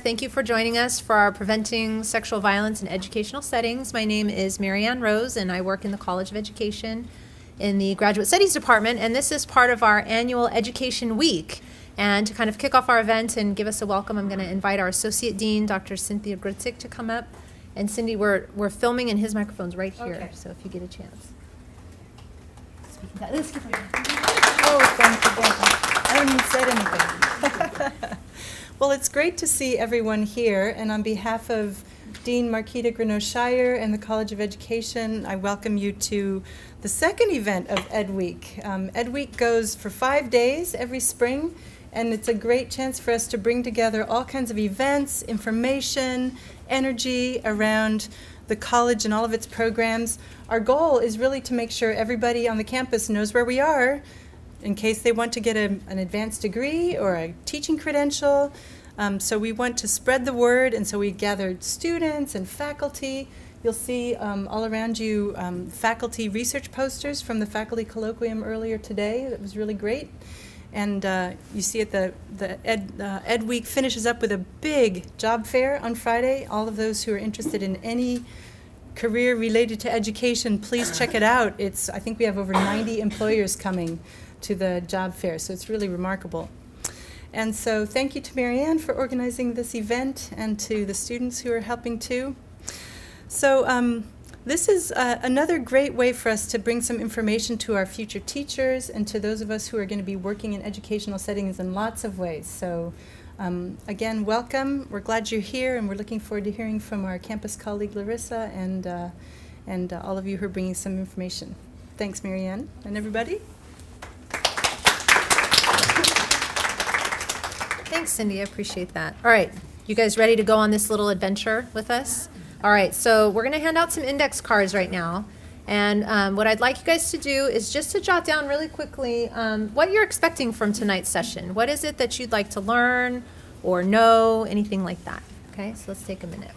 Thank you for joining us for our Preventing Sexual Violence in Educational Settings. My name is Marianne Rose, and I work in the College of Education in the Graduate Studies Department, and this is part of our annual Education Week. And to kind of kick off our event and give us a welcome, I'm going to invite our Associate Dean, Dr. Cynthia Gritzik, to come up. And Cindy, we're filming, and his microphone's right here, Okay. so if you get a chance. Oh, thank you. I haven't even said anything. Well, it's great to see everyone here, and on behalf of Dean Marquita Greenough-Shire and the College of Education, I welcome you to the second event of Ed Week. Ed Week goes for 5 days every spring, and it's a great chance for us to bring together all kinds of events, information, energy around the college and all of its programs. Our goal is really to make sure everybody on the campus knows where we are in case they want to get an advanced degree or a teaching credential. So we want to spread the word, and so we gathered students and faculty. You'll see all around you faculty research posters from the faculty colloquium earlier today. That was really great. And you see at the Ed Week finishes up with a big job fair on Friday. All of those who are interested in any career related to education, please check it out. I think we have over 90 employers coming to the job fair, so it's really remarkable. And so thank you to Marianne for organizing this event, and to the students who are helping too. So this is another great way for us to bring some information to our future teachers and to those of us who are going to be working in educational settings in lots of ways. So again, welcome. We're glad you're here, and we're looking forward to hearing from our campus colleague Larissa and all of you who are bringing some information. Thanks, Marianne, and everybody. Thanks, Cindy. I appreciate that. All right, you guys ready to go on this little adventure with us? All right, so we're going to hand out some index cards right now. And what I'd like you guys to do is just to jot down really quickly what you're expecting from tonight's session. What is it that you'd like to learn or know, anything like that? Okay, so let's take a minute.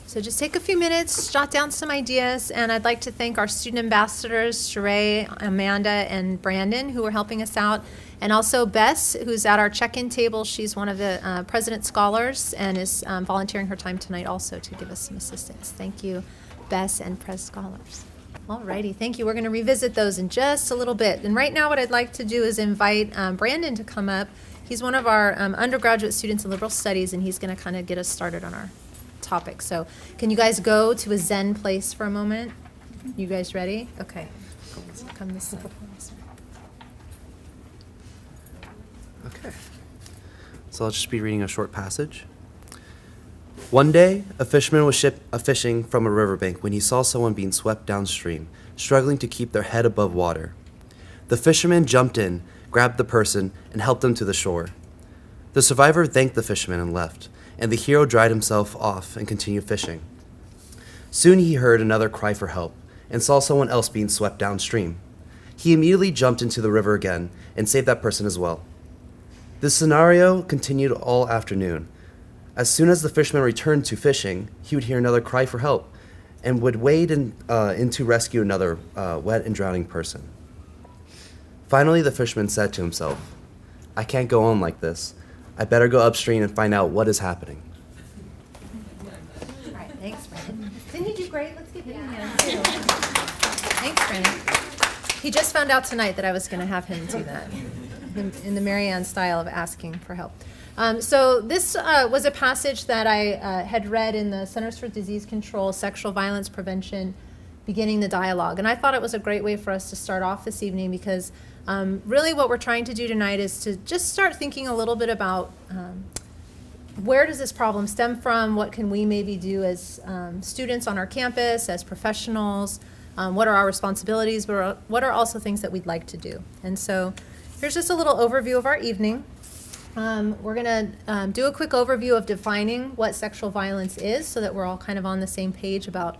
So just take a few minutes, jot down some ideas, and I'd like to thank our student ambassadors, Sheree, Amanda, and Brandon, who are helping us out, and also Bess, who's at our check-in table. She's one of the President's Scholars and is volunteering her time tonight also to give us some assistance. Thank you, Bess and Pres Scholars. All righty, thank you. We're going to revisit those in just a little bit. And right now what I'd like to do is invite Brandon to come up. He's one of our undergraduate students in liberal studies, and he's going to kind of get us started on our topic. So can you guys go to a Zen place for a moment? You guys ready? Okay. So come this way. Okay. So I'll just be reading a short passage. One day, a fisherman was fishing from a riverbank when he saw someone being swept downstream, struggling to keep their head above water. The fisherman jumped in, grabbed the person, and helped them to the shore. The survivor thanked the fisherman and left, and the hero dried himself off and continued fishing. Soon he heard another cry for help and saw someone else being swept downstream. He immediately jumped into the river again and saved that person as well. This scenario continued all afternoon. As soon as the fisherman returned to fishing, he would hear another cry for help and would wade in to rescue another wet and drowning person. Finally, the fisherman said to himself, "I can't go on like this. I better go upstream and find out what is happening." All right, thanks, Brandon. Didn't he do great? Let's give him a hand, too. Thanks, Brandon. He just found out tonight that I was going to have him do that in the Marianne style of asking for help. So this was a passage that I had read in the Centers for Disease Control, Sexual Violence Prevention, Beginning the Dialogue. And I thought it was a great way for us to start off this evening because really what we're trying to do tonight is to just start thinking a little bit about where does this problem stem from? What can we maybe do as students on our campus, as professionals? What are our responsibilities? What are also things that we'd like to do? And so here's just a little overview of our evening. We're going to do a quick overview of defining what sexual violence is so that we're all kind of on the same page about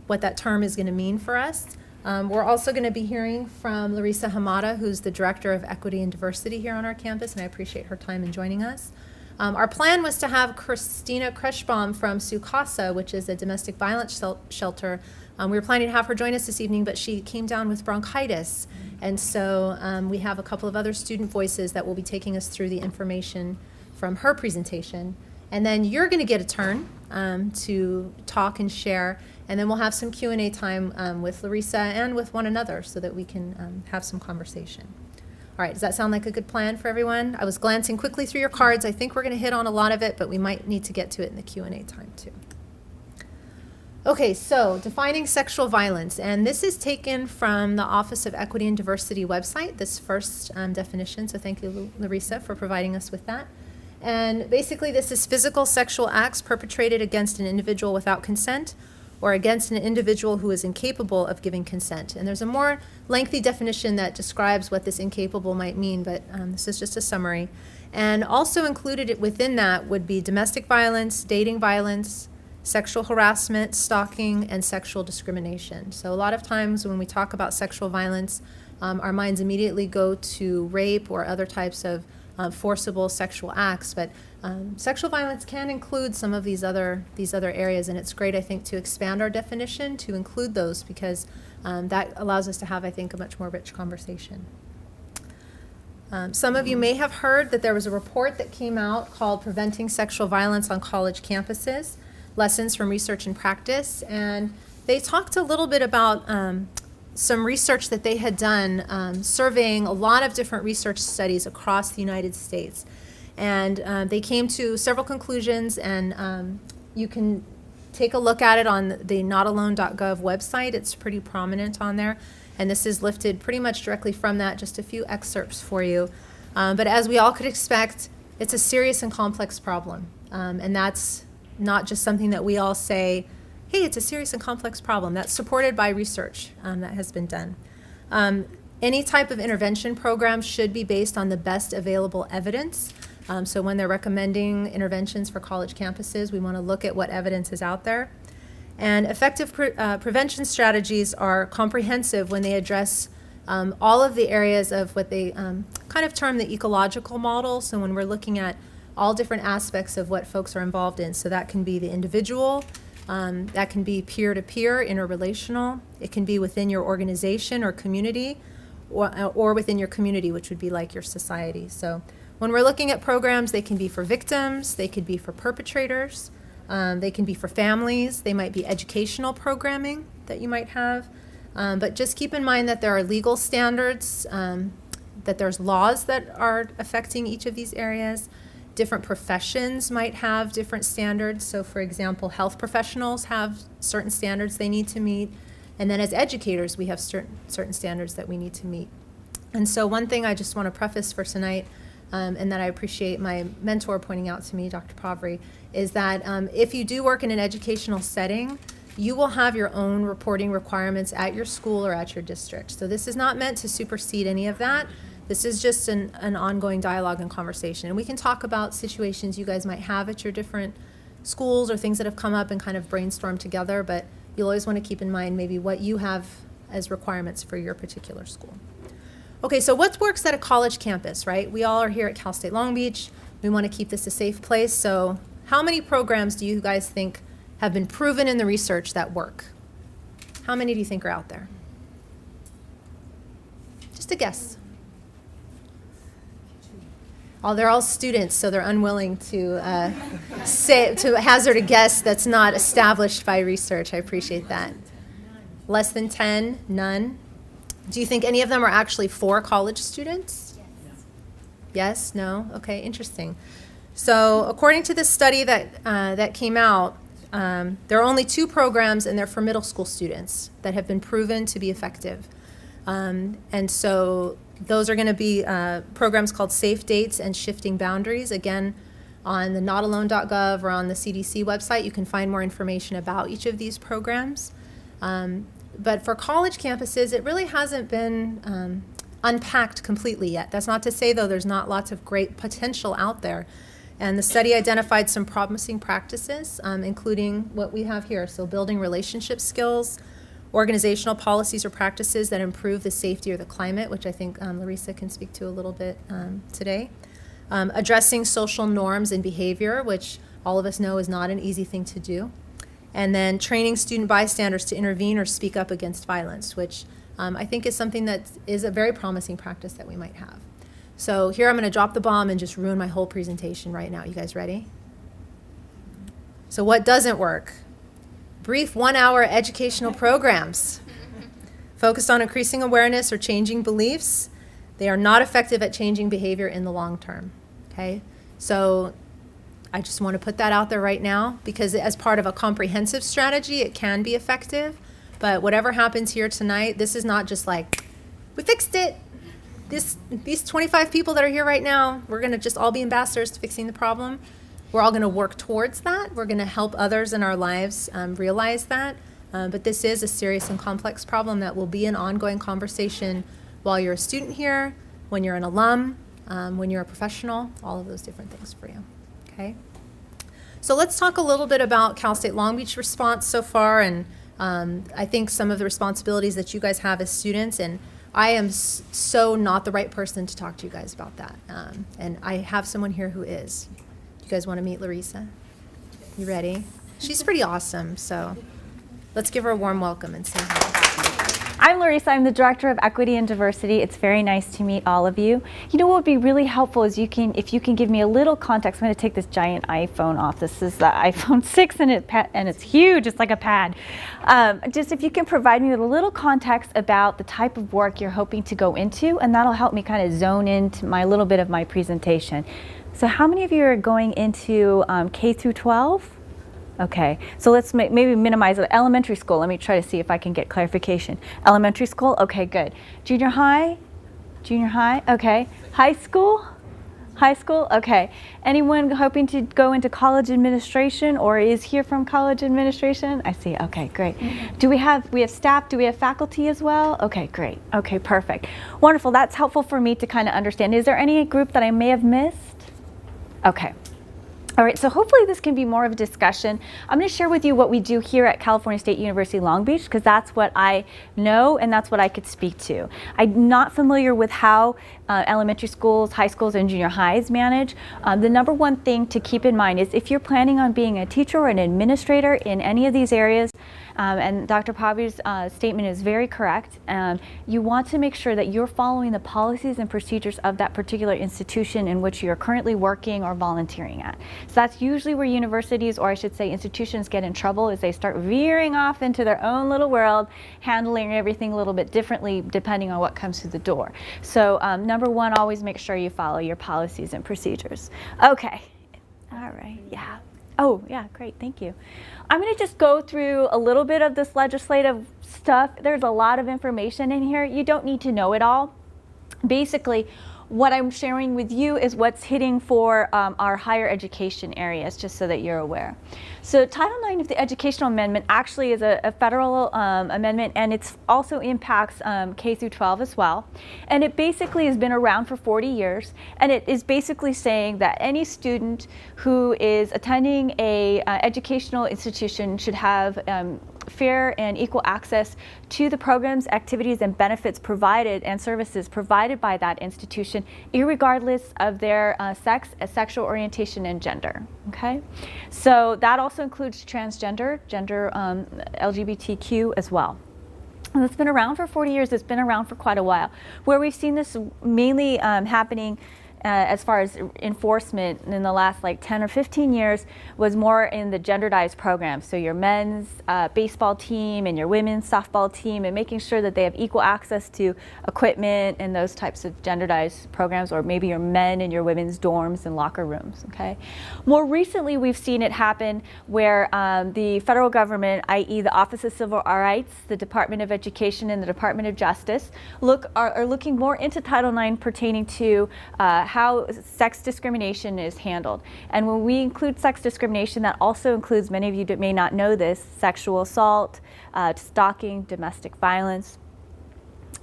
what that term is going to mean for us. We're also going to be hearing from Larissa Hamada, who's the Director of Equity and Diversity here on our campus, and I appreciate her time in joining us. Our plan was to have Christina Kretschbaum from Sukasa, which is a domestic violence shelter. We were planning to have her join us this evening, but she came down with bronchitis. And so we have a couple of other student voices that will be taking us through the information from her presentation. And then you're going to get a turn to talk and share. And then we'll have some Q&A time with Larissa and with one another so that we can have some conversation. All right, does that sound like a good plan for everyone? I was glancing quickly through your cards. I think we're going to hit on a lot of it, but we might need to get to it in the Q&A time too. Okay, so defining sexual violence, and this is taken from the Office of Equity and Diversity website, this first definition, so thank you, Larissa, for providing us with that. And basically this is physical sexual acts perpetrated against an individual without consent or against an individual who is incapable of giving consent. And there's a more lengthy definition that describes what this incapable might mean, but this is just a summary. And also included within that would be domestic violence, dating violence, sexual harassment, stalking, and sexual discrimination. So a lot of times when we talk about sexual violence, our minds immediately go to rape or other types of forcible sexual acts, but sexual violence can include some of these other areas, and it's great, I think, to expand our definition to include those because that allows us to have, I think, a much more rich conversation. Some of you may have heard that there was a report that came out called Preventing Sexual Violence on College Campuses, Lessons from Research and Practice, and they talked a little bit about some research that they had done surveying a lot of different research studies across the United States. And they came to several conclusions, and you can take a look at it on the notalone.gov website. It's pretty prominent on there. And this is lifted pretty much directly from that, just a few excerpts for you. But as we all could expect, it's a serious and complex problem. And that's not just something that we all say, hey, it's a serious and complex problem. That's supported by research that has been done. Any type of intervention program should be based on the best available evidence. So when they're recommending interventions for college campuses, we want to look at what evidence is out there. And effective prevention strategies are comprehensive when they address all of the areas of what they kind of term the ecological model. So when we're looking at all different aspects of what folks are involved in. So that can be the individual, that can be peer-to-peer, interrelational. It can be within your organization or community, or within your community, which would be like your society. So when we're looking at programs, they can be for victims, they could be for perpetrators, they can be for families, they might be educational programming that you might have. But just keep in mind that there are legal standards, that there's laws that are affecting each of these areas. Different professions might have different standards. So for example, health professionals have certain standards they need to meet. And then as educators, we have certain standards that we need to meet. And so one thing I just want to preface for tonight, and that I appreciate my mentor pointing out to me, Dr. Pavri, is that if you do work in an educational setting, you will have your own reporting requirements at your school or at your district. So this is not meant to supersede any of that. This is just an ongoing dialogue and conversation. And we can talk about situations you guys might have at your different schools or things that have come up and kind of brainstorm together, but you'll always want to keep in mind maybe what you have as requirements for your particular school. Okay, so what works at a college campus, right? We all are here at Cal State Long Beach. We want to keep this a safe place. So how many programs do you guys think have been proven in the research that work? How many do you think are out there? Just a guess. Oh, they're all students, so they're unwilling to hazard a guess that's not established by research. I appreciate that. Less than 10? None? Do you think any of them are actually for college students? Yes? No? Okay, interesting. So according to this study that came out, there are only 2 programs, and they're for middle school students that have been proven to be effective. And so those are going to be programs called Safe Dates and Shifting Boundaries. Again, on the notalone.gov or on the CDC website, you can find more information about each of these programs. But for college campuses, it really hasn't been unpacked completely yet. That's not to say, though, there's not lots of great potential out there. And the study identified some promising practices, including what we have here. So building relationship skills, organizational policies or practices that improve the safety or the climate, which I think Larissa can speak to a little bit today. Addressing social norms and behavior, which all of us know is not an easy thing to do. And then training student bystanders to intervene or speak up against violence, which I think is something that is a very promising practice that we might have. So here I'm going to drop the bomb and just ruin my whole presentation right now. You guys ready? So what doesn't work? Brief 1-hour educational programs focused on increasing awareness or changing beliefs. They are not effective at changing behavior in the long term, okay? So I just want to put that out there right now, because as part of a comprehensive strategy, it can be effective. But whatever happens here tonight, this is not just like, we fixed it. These 25 people that are here right now, we're going to just all be ambassadors to fixing the problem. We're all going to work towards that. We're going to help others in our lives realize that. But this is a serious and complex problem that will be an ongoing conversation while you're a student here, when you're an alum, when you're a professional, all of those different things for you. Okay? So let's talk a little bit about Cal State Long Beach response so far, and I think some of the responsibilities that you guys have as students, and I am so not the right person to talk to you guys about that. And I have someone here who is. You guys want to meet Larissa? You ready? She's pretty awesome, so let's give her a warm welcome and say hi. I'm Larissa. I'm the Director of Equity and Diversity. It's very nice to meet all of you. You know what would be really helpful is if you can give me a little context. I'm going to take this giant iPhone off. This is the iPhone 6 and it's huge. It's like a pad. Just if you can provide me with a little context about the type of work you're hoping to go into, and that'll help me kind of zone into my little bit of my presentation. So how many of you are going into K through 12? Okay, so let's maybe minimize it. Elementary school, let me try to see if I can get clarification. Elementary school, okay, good. Junior high? Junior high, okay. High school? High school, okay. Anyone hoping to go into college administration or is here from college administration? I see, okay, great. Do we have staff, do we have faculty as well? Okay, great, okay, perfect. Wonderful, that's helpful for me to kind of understand. Is there any group that I may have missed? Okay. All right, so hopefully this can be more of a discussion. I'm going to share with you what we do here at California State University Long Beach, because that's what I know and that's what I could speak to. I'm not familiar with how elementary schools, high schools, and junior highs manage. The number one thing to keep in mind is if you're planning on being a teacher or an administrator in any of these areas, and Dr. Pavi's statement is very correct, you want to make sure that you're following the policies and procedures of that particular institution in which you're currently working or volunteering at. So that's usually where universities, or I should say institutions, get in trouble, is they start veering off into their own little world, handling everything a little bit differently depending on what comes through the door. So number one, always make sure you follow your policies and procedures. Okay, all right, yeah. Oh, yeah, great, thank you. I'm going to just go through a little bit of this legislative stuff. There's a lot of information in here. You don't need to know it all. Basically, what I'm sharing with you is what's hitting for our higher education areas, just so that you're aware. So Title IX of the Educational Amendment actually is a federal amendment, and it also impacts K through 12 as well. And it basically has been around for 40 years, and it is basically saying that any student who is attending a educational institution should have fair and equal access to the programs, activities, and benefits provided and services provided by that institution, irregardless of their sex, sexual orientation, and gender. Okay, so that also includes transgender, LGBTQ as well. And it's been around for 40 years. It's been around for quite a while. Where we've seen this mainly happening as far as enforcement in the last like 10 or 15 years was more in the genderedized programs. So your men's baseball team and your women's softball team, and making sure that they have equal access to equipment and those types of genderedized programs, or maybe your men and your women's dorms and locker rooms, okay? More recently, we've seen it happen where the federal government, i.e. the Office of Civil Rights, the Department of Education, and the Department of Justice are looking more into Title IX pertaining to how sex discrimination is handled. And when we include sex discrimination, that also includes, many of you may not know this, sexual assault, stalking, domestic violence,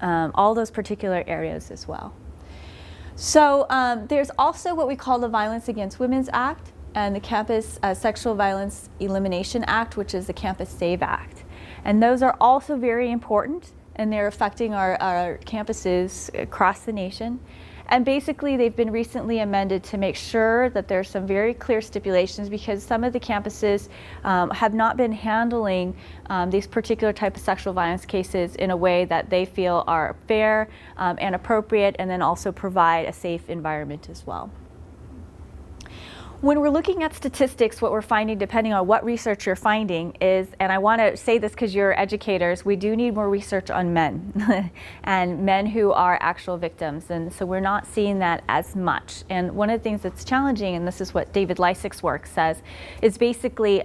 all those particular areas as well. So there's also what we call the Violence Against Women's Act and the Campus Sexual Violence Elimination Act, which is the Campus SAVE Act. And those are also very important, and they're affecting our campuses across the nation. And basically, they've been recently amended to make sure that there's some very clear stipulations, because some of the campuses have not been handling these particular type of sexual violence cases in a way that they feel are fair and appropriate, and then also provide a safe environment as well. when we're looking at statistics, what we're finding, depending on what research you're finding, is, and I want to say this because you're educators, we do need more research on men and men who are actual victims. And so we're not seeing that as much. And one of the things that's challenging, and this is what David Lysick's work says, is basically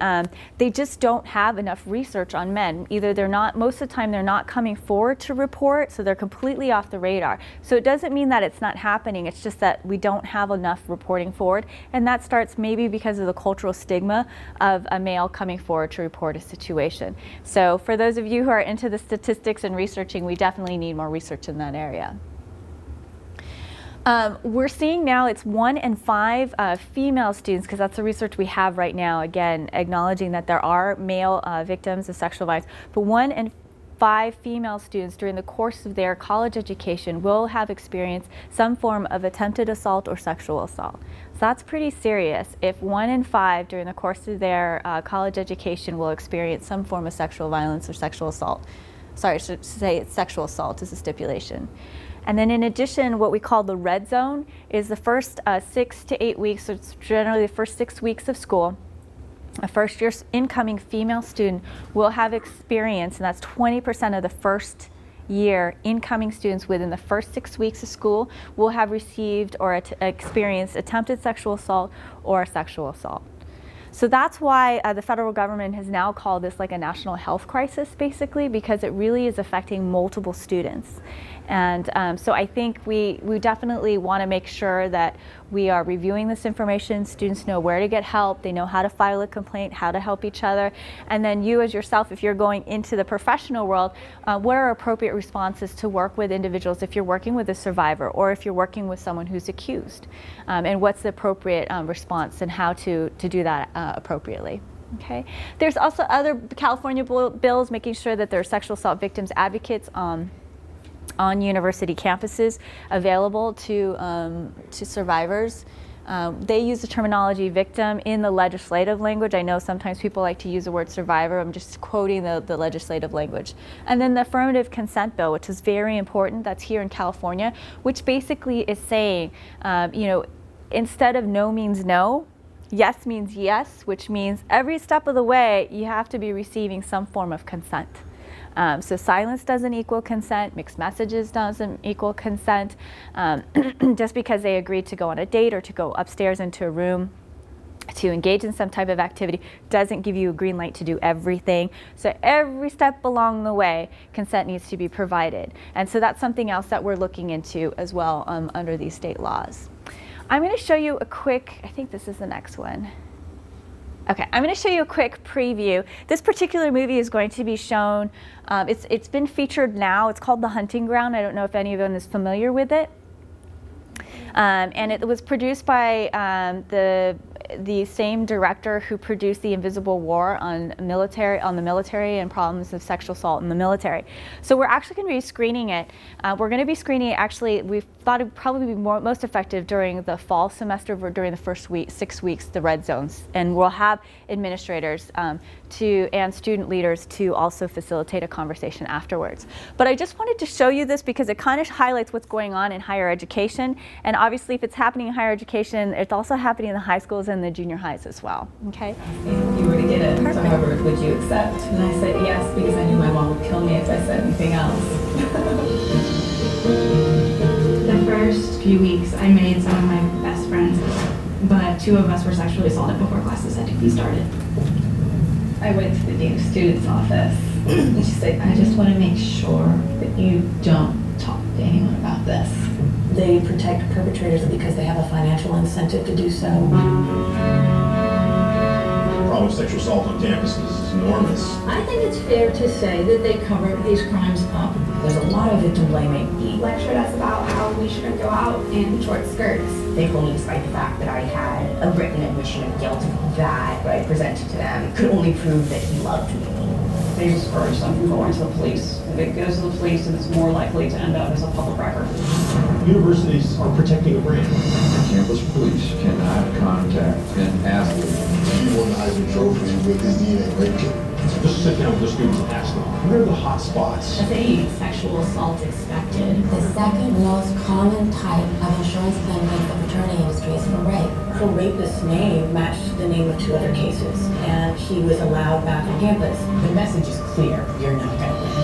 they just don't have enough research on men. Either they're not, most of the time they're not coming forward to report, so they're completely off the radar. So it doesn't mean that it's not happening, it's just that we don't have enough reporting forward. And that starts maybe because of the cultural stigma of a male coming forward to report a situation. So for those of you who are into the statistics and researching, we definitely need more research in that area. We're seeing now it's 1 in 5 female students, because that's the research we have right now, again, acknowledging that there are male victims of sexual violence, but 1 in 5 female students during the course of their college education will have experienced some form of attempted assault or sexual assault. So that's pretty serious if 1 in 5 during the course of their college education will experience some form of sexual violence or sexual assault. Sorry, I should say it's sexual assault is a stipulation. And then in addition, what we call the red zone is the first 6 to 8 weeks, so it's generally the first 6 weeks of school. A first-year incoming female student will have experience, and that's 20% of the first year incoming students within the first 6 weeks of school will have received or experienced attempted sexual assault or sexual assault. So that's why the federal government has now called this like a national health crisis, basically, because it really is affecting multiple students. And so I think we definitely want to make sure that we are reviewing this information. Students know where to get help. They know how to file a complaint, how to help each other. And then you as yourself, if you're going into the professional world, what are appropriate responses to work with individuals if you're working with a survivor or if you're working with someone who's accused? And what's the appropriate response and how to do that appropriately. Okay. There's also other California bills making sure that there are sexual assault victims advocates on university campuses available to survivors. They use the terminology victim in the legislative language. I know sometimes people like to use the word survivor. I'm just quoting the legislative language. And then the affirmative consent bill, which is very important, that's here in California, which basically is saying, instead of no means no, yes means yes, which means every step of the way you have to be receiving some form of consent. So silence doesn't equal consent, mixed messages doesn't equal consent. Just because they agreed to go on a date or to go upstairs into a room to engage in some type of activity doesn't give you a green light to do everything. So every step along the way, consent needs to be provided. And so that's something else that we're looking into as well under these state laws. I'm going to show you a quick, I think this is the next one. Okay, I'm going to show you a quick preview. This particular movie is going to be shown, it's been featured now. It's called The Hunting Ground. I don't know if anyone is familiar with it. And it was produced by the same director who produced The Invisible War on the military and problems of sexual assault in the military. So we're actually going to be screening it. We're going to be screening it, actually, we thought it would probably be most effective during the fall semester, during the first 6 weeks, the red zones. And we'll have administrators and student leaders to also facilitate a conversation afterwards. But I just wanted to show you this because it kind of highlights what's going on in higher education. And obviously, if it's happening in higher education, it's also happening in the high schools and the junior highs as well. Okay? If you were to get it, however, would you accept? And I said yes, because I knew my mom would kill me if I said anything else. The first few weeks, I made some of my best friends, but 2 of us were sexually assaulted before classes had to be started. I went to the dean of students' office, and she said, I just want to make sure that you don't talk to anyone about this. They protect perpetrators because they have a financial incentive to do so. The problem of sexual assault on campuses is enormous. I think it's fair to say that they cover these crimes up. There's a lot of victim blaming. He lectured us about how we shouldn't go out in short skirts. They told me, despite the fact that I had a written admission of guilt that I presented to them, could only prove that he loved me. They discourage them from going to the police. If it goes to the police, then it's more likely to end up as a public record. Universities are protecting a brand. Campus police cannot contact and ask them. He won the Heisman Trophy with his DNA rape kit. Just sit down with the students and ask them, where are the hot spots? As a sexual assault expected. The second most common type of insurance claim against the fraternity industry is for rape. actual rapist's name matched the name of 2 other cases, and he was allowed back on campus. The message is clear. You're not going to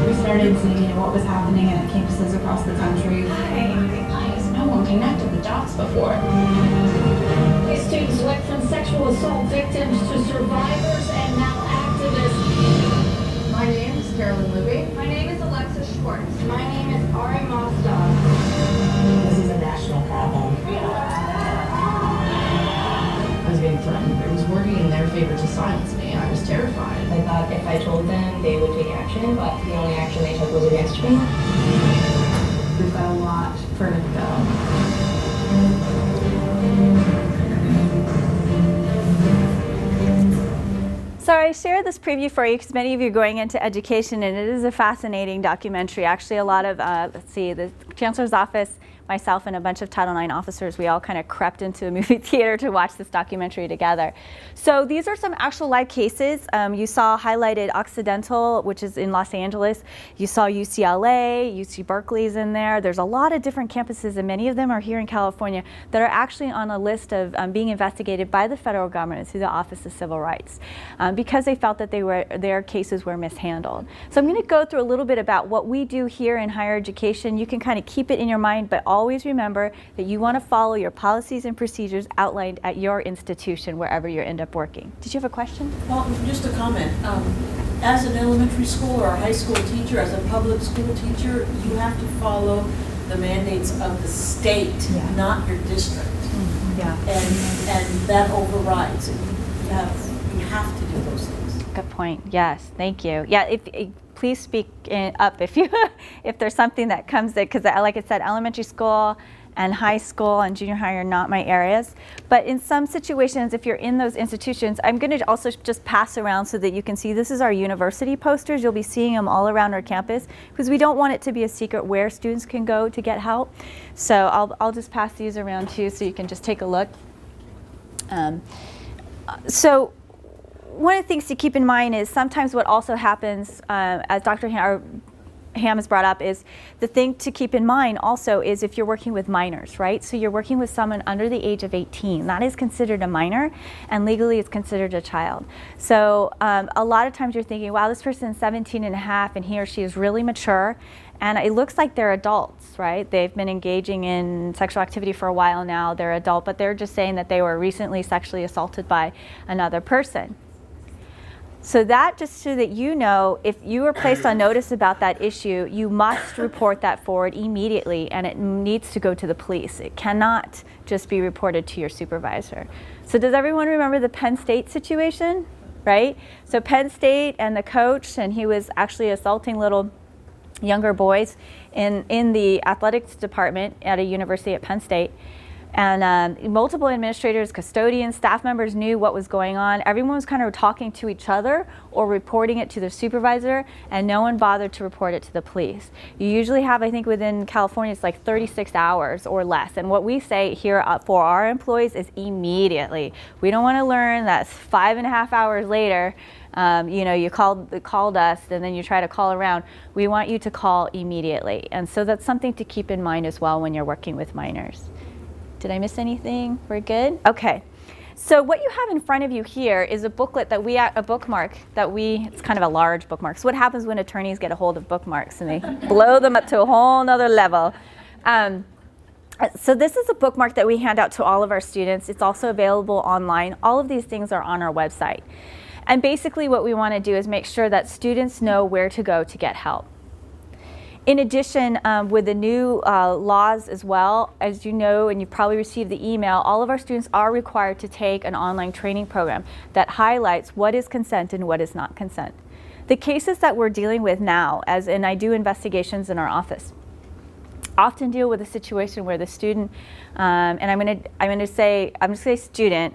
We started seeing what was happening at campuses across the country. Why has no one connected the dots before? These students went from sexual assault victims to survivors and now activists. My name is Carolyn Libby. My name is Alexis Schwartz. My name is Ari Mazda. This is a national problem. I was being threatened. It was working in their favor to silence me. I was terrified. I thought if I told them, they would take action, but the only action they took was against me. We've got a lot further to go. So I shared this preview for you because many of you are going into education, and it is a fascinating documentary. Actually, a lot of, the Chancellor's Office, myself, and a bunch of Title IX officers, we all kind of crept into a movie theater to watch this documentary together. So these are some actual live cases. You saw highlighted Occidental, which is in Los Angeles. You saw UCLA, UC Berkeley's in there. There's a lot of different campuses, and many of them are here in California, that are actually on a list of being investigated by the federal government through the Office of Civil Rights because they felt that their cases were mishandled. So I'm going to go through a little bit about what we do here in higher education. You can kind of keep it in your mind, but always remember that you want to follow your policies and procedures outlined at your institution, wherever you end up working. Did you have a question? Well, just a comment. As an elementary school or a high school teacher, as a public school teacher, you have to follow the mandates of the state, not your district. Yeah. And that overrides. You have to do those things. Good point. Yes, thank you. Yeah, please speak up if there's something that comes in, because like I said, elementary school and high school and junior high are not my areas. But in some situations, if you're in those institutions, I'm going to also just pass around so that you can see this is our university posters. You'll be seeing them all around our campus because we don't want it to be a secret where students can go to get help. So I'll just pass these around too so you can just take a look. So one of the things to keep in mind is sometimes what also happens, as Dr. Ham has brought up, is the thing to keep in mind also is if you're working with minors, right? So you're working with someone under the age of 18. That is considered a minor, and legally it's considered a child. So a lot of times you're thinking, wow, this person's 17 and a half, and he or she is really mature, and it looks like they're adults, right? They've been engaging in sexual activity for a while now. They're adult, but they're just saying that they were recently sexually assaulted by another person. So that, just so that you know, if you are placed on notice about that issue, you must report that forward immediately, and it needs to go to the police. It cannot just be reported to your supervisor. So does everyone remember the Penn State situation, right? So Penn State and the coach, and he was actually assaulting little younger boys in the athletics department at a university at Penn State. And multiple administrators, custodians, staff members knew what was going on. Everyone was kind of talking to each other or reporting it to their supervisor, and no one bothered to report it to the police. You usually have, I think within California, it's like 36 hours or less. And what we say here for our employees is immediately. We don't want to learn that 5.5 hours later, you called us and then you try to call around. We want you to call immediately. And so that's something to keep in mind as well when you're working with minors. Did I miss anything? We're good? Okay. So what you have in front of you here is a booklet that it's kind of a large bookmark. So what happens when attorneys get a hold of bookmarks and they blow them up to a whole nother level? So this is a bookmark that we hand out to all of our students. It's also available online. All of these things are on our website. And basically what we want to do is make sure that students know where to go to get help. In addition, with the new laws as well, as you know, and you've probably received the email, all of our students are required to take an online training program that highlights what is consent and what is not consent. The cases that we're dealing with now, and I do investigations in our office, often deal with a situation where the student, and I'm going to say student,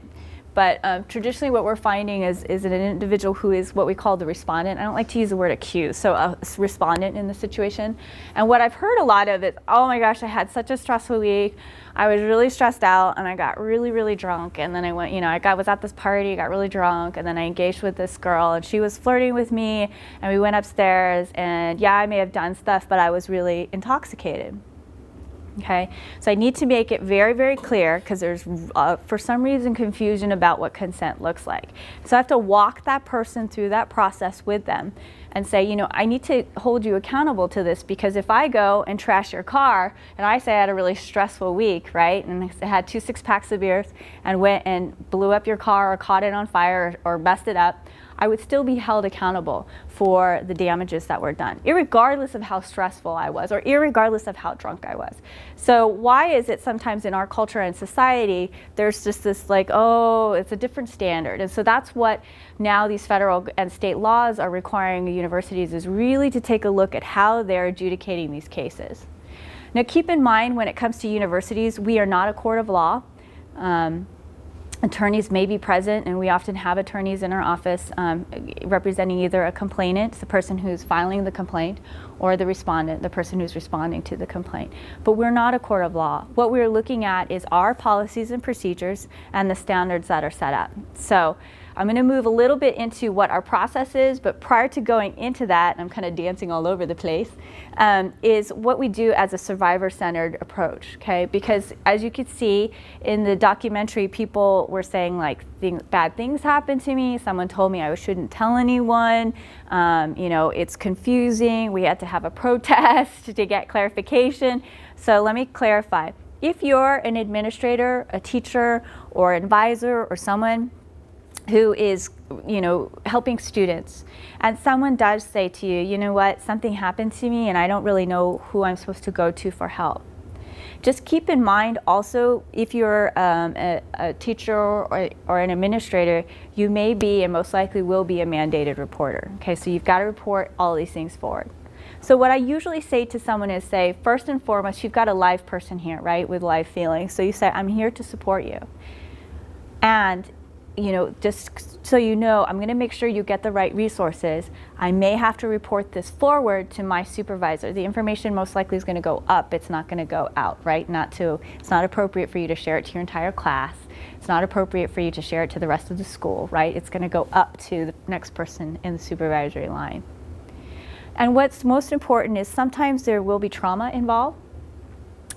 but traditionally what we're finding is an individual who is what we call the respondent. I don't like to use the word accused, so a respondent in the situation. And what I've heard a lot of is, oh my gosh, I had such a stressful week. I was really stressed out and I got really, really drunk. And then I went, I was at this party, got really drunk, and then I engaged with this girl and she was flirting with me, and we went upstairs, and yeah, I may have done stuff, but I was really intoxicated. Okay, so I need to make it very, very clear because there's, for some reason, confusion about what consent looks like. So I have to walk that person through that process with them and say, you know, I need to hold you accountable to this, because if I go and trash your car and I say I had a really stressful week, right, and I had 2 6-packs of beers and went and blew up your car or caught it on fire or messed it up, I would still be held accountable for the damages that were done, irregardless of how stressful I was or irregardless of how drunk I was. So why is it sometimes in our culture and society, there's just this like, oh, it's a different standard. And so that's what now these federal and state laws are requiring universities, is really to take a look at how they're adjudicating these cases. Now keep in mind, when it comes to universities, we are not a court of law. Attorneys may be present, and we often have attorneys in our office representing either a complainant, the person who's filing the complaint, or the respondent, the person who's responding to the complaint. But we're not a court of law. What we're looking at is our policies and procedures and the standards that are set up. So I'm going to move a little bit into what our process is, but prior to going into that, I'm kind of dancing all over the place, is what we do as a survivor-centered approach, okay? Because as you could see in the documentary, people were saying like, bad things happened to me, someone told me I shouldn't tell anyone, you know, it's confusing, we had to have a protest to get clarification. So let me clarify. If you're an administrator, a teacher, or advisor, or someone who is, you know, helping students, and someone does say to you, you know what, something happened to me and I don't really know who I'm supposed to go to for help. Just keep in mind also, if you're a teacher or an administrator, you may be and most likely will be a mandated reporter. Okay, so you've got to report all these things forward. So what I usually say to someone is, say, first and foremost, you've got a live person here, right, with live feelings. So you say, I'm here to support you. And you know, just so you know, I'm going to make sure you get the right resources. I may have to report this forward to my supervisor. The information most likely is going to go up. It's not going to go out, right? It's not appropriate for you to share it to your entire class. It's not appropriate for you to share it to the rest of the school, right? It's going to go up to the next person in the supervisory line. And what's most important is sometimes there will be trauma involved.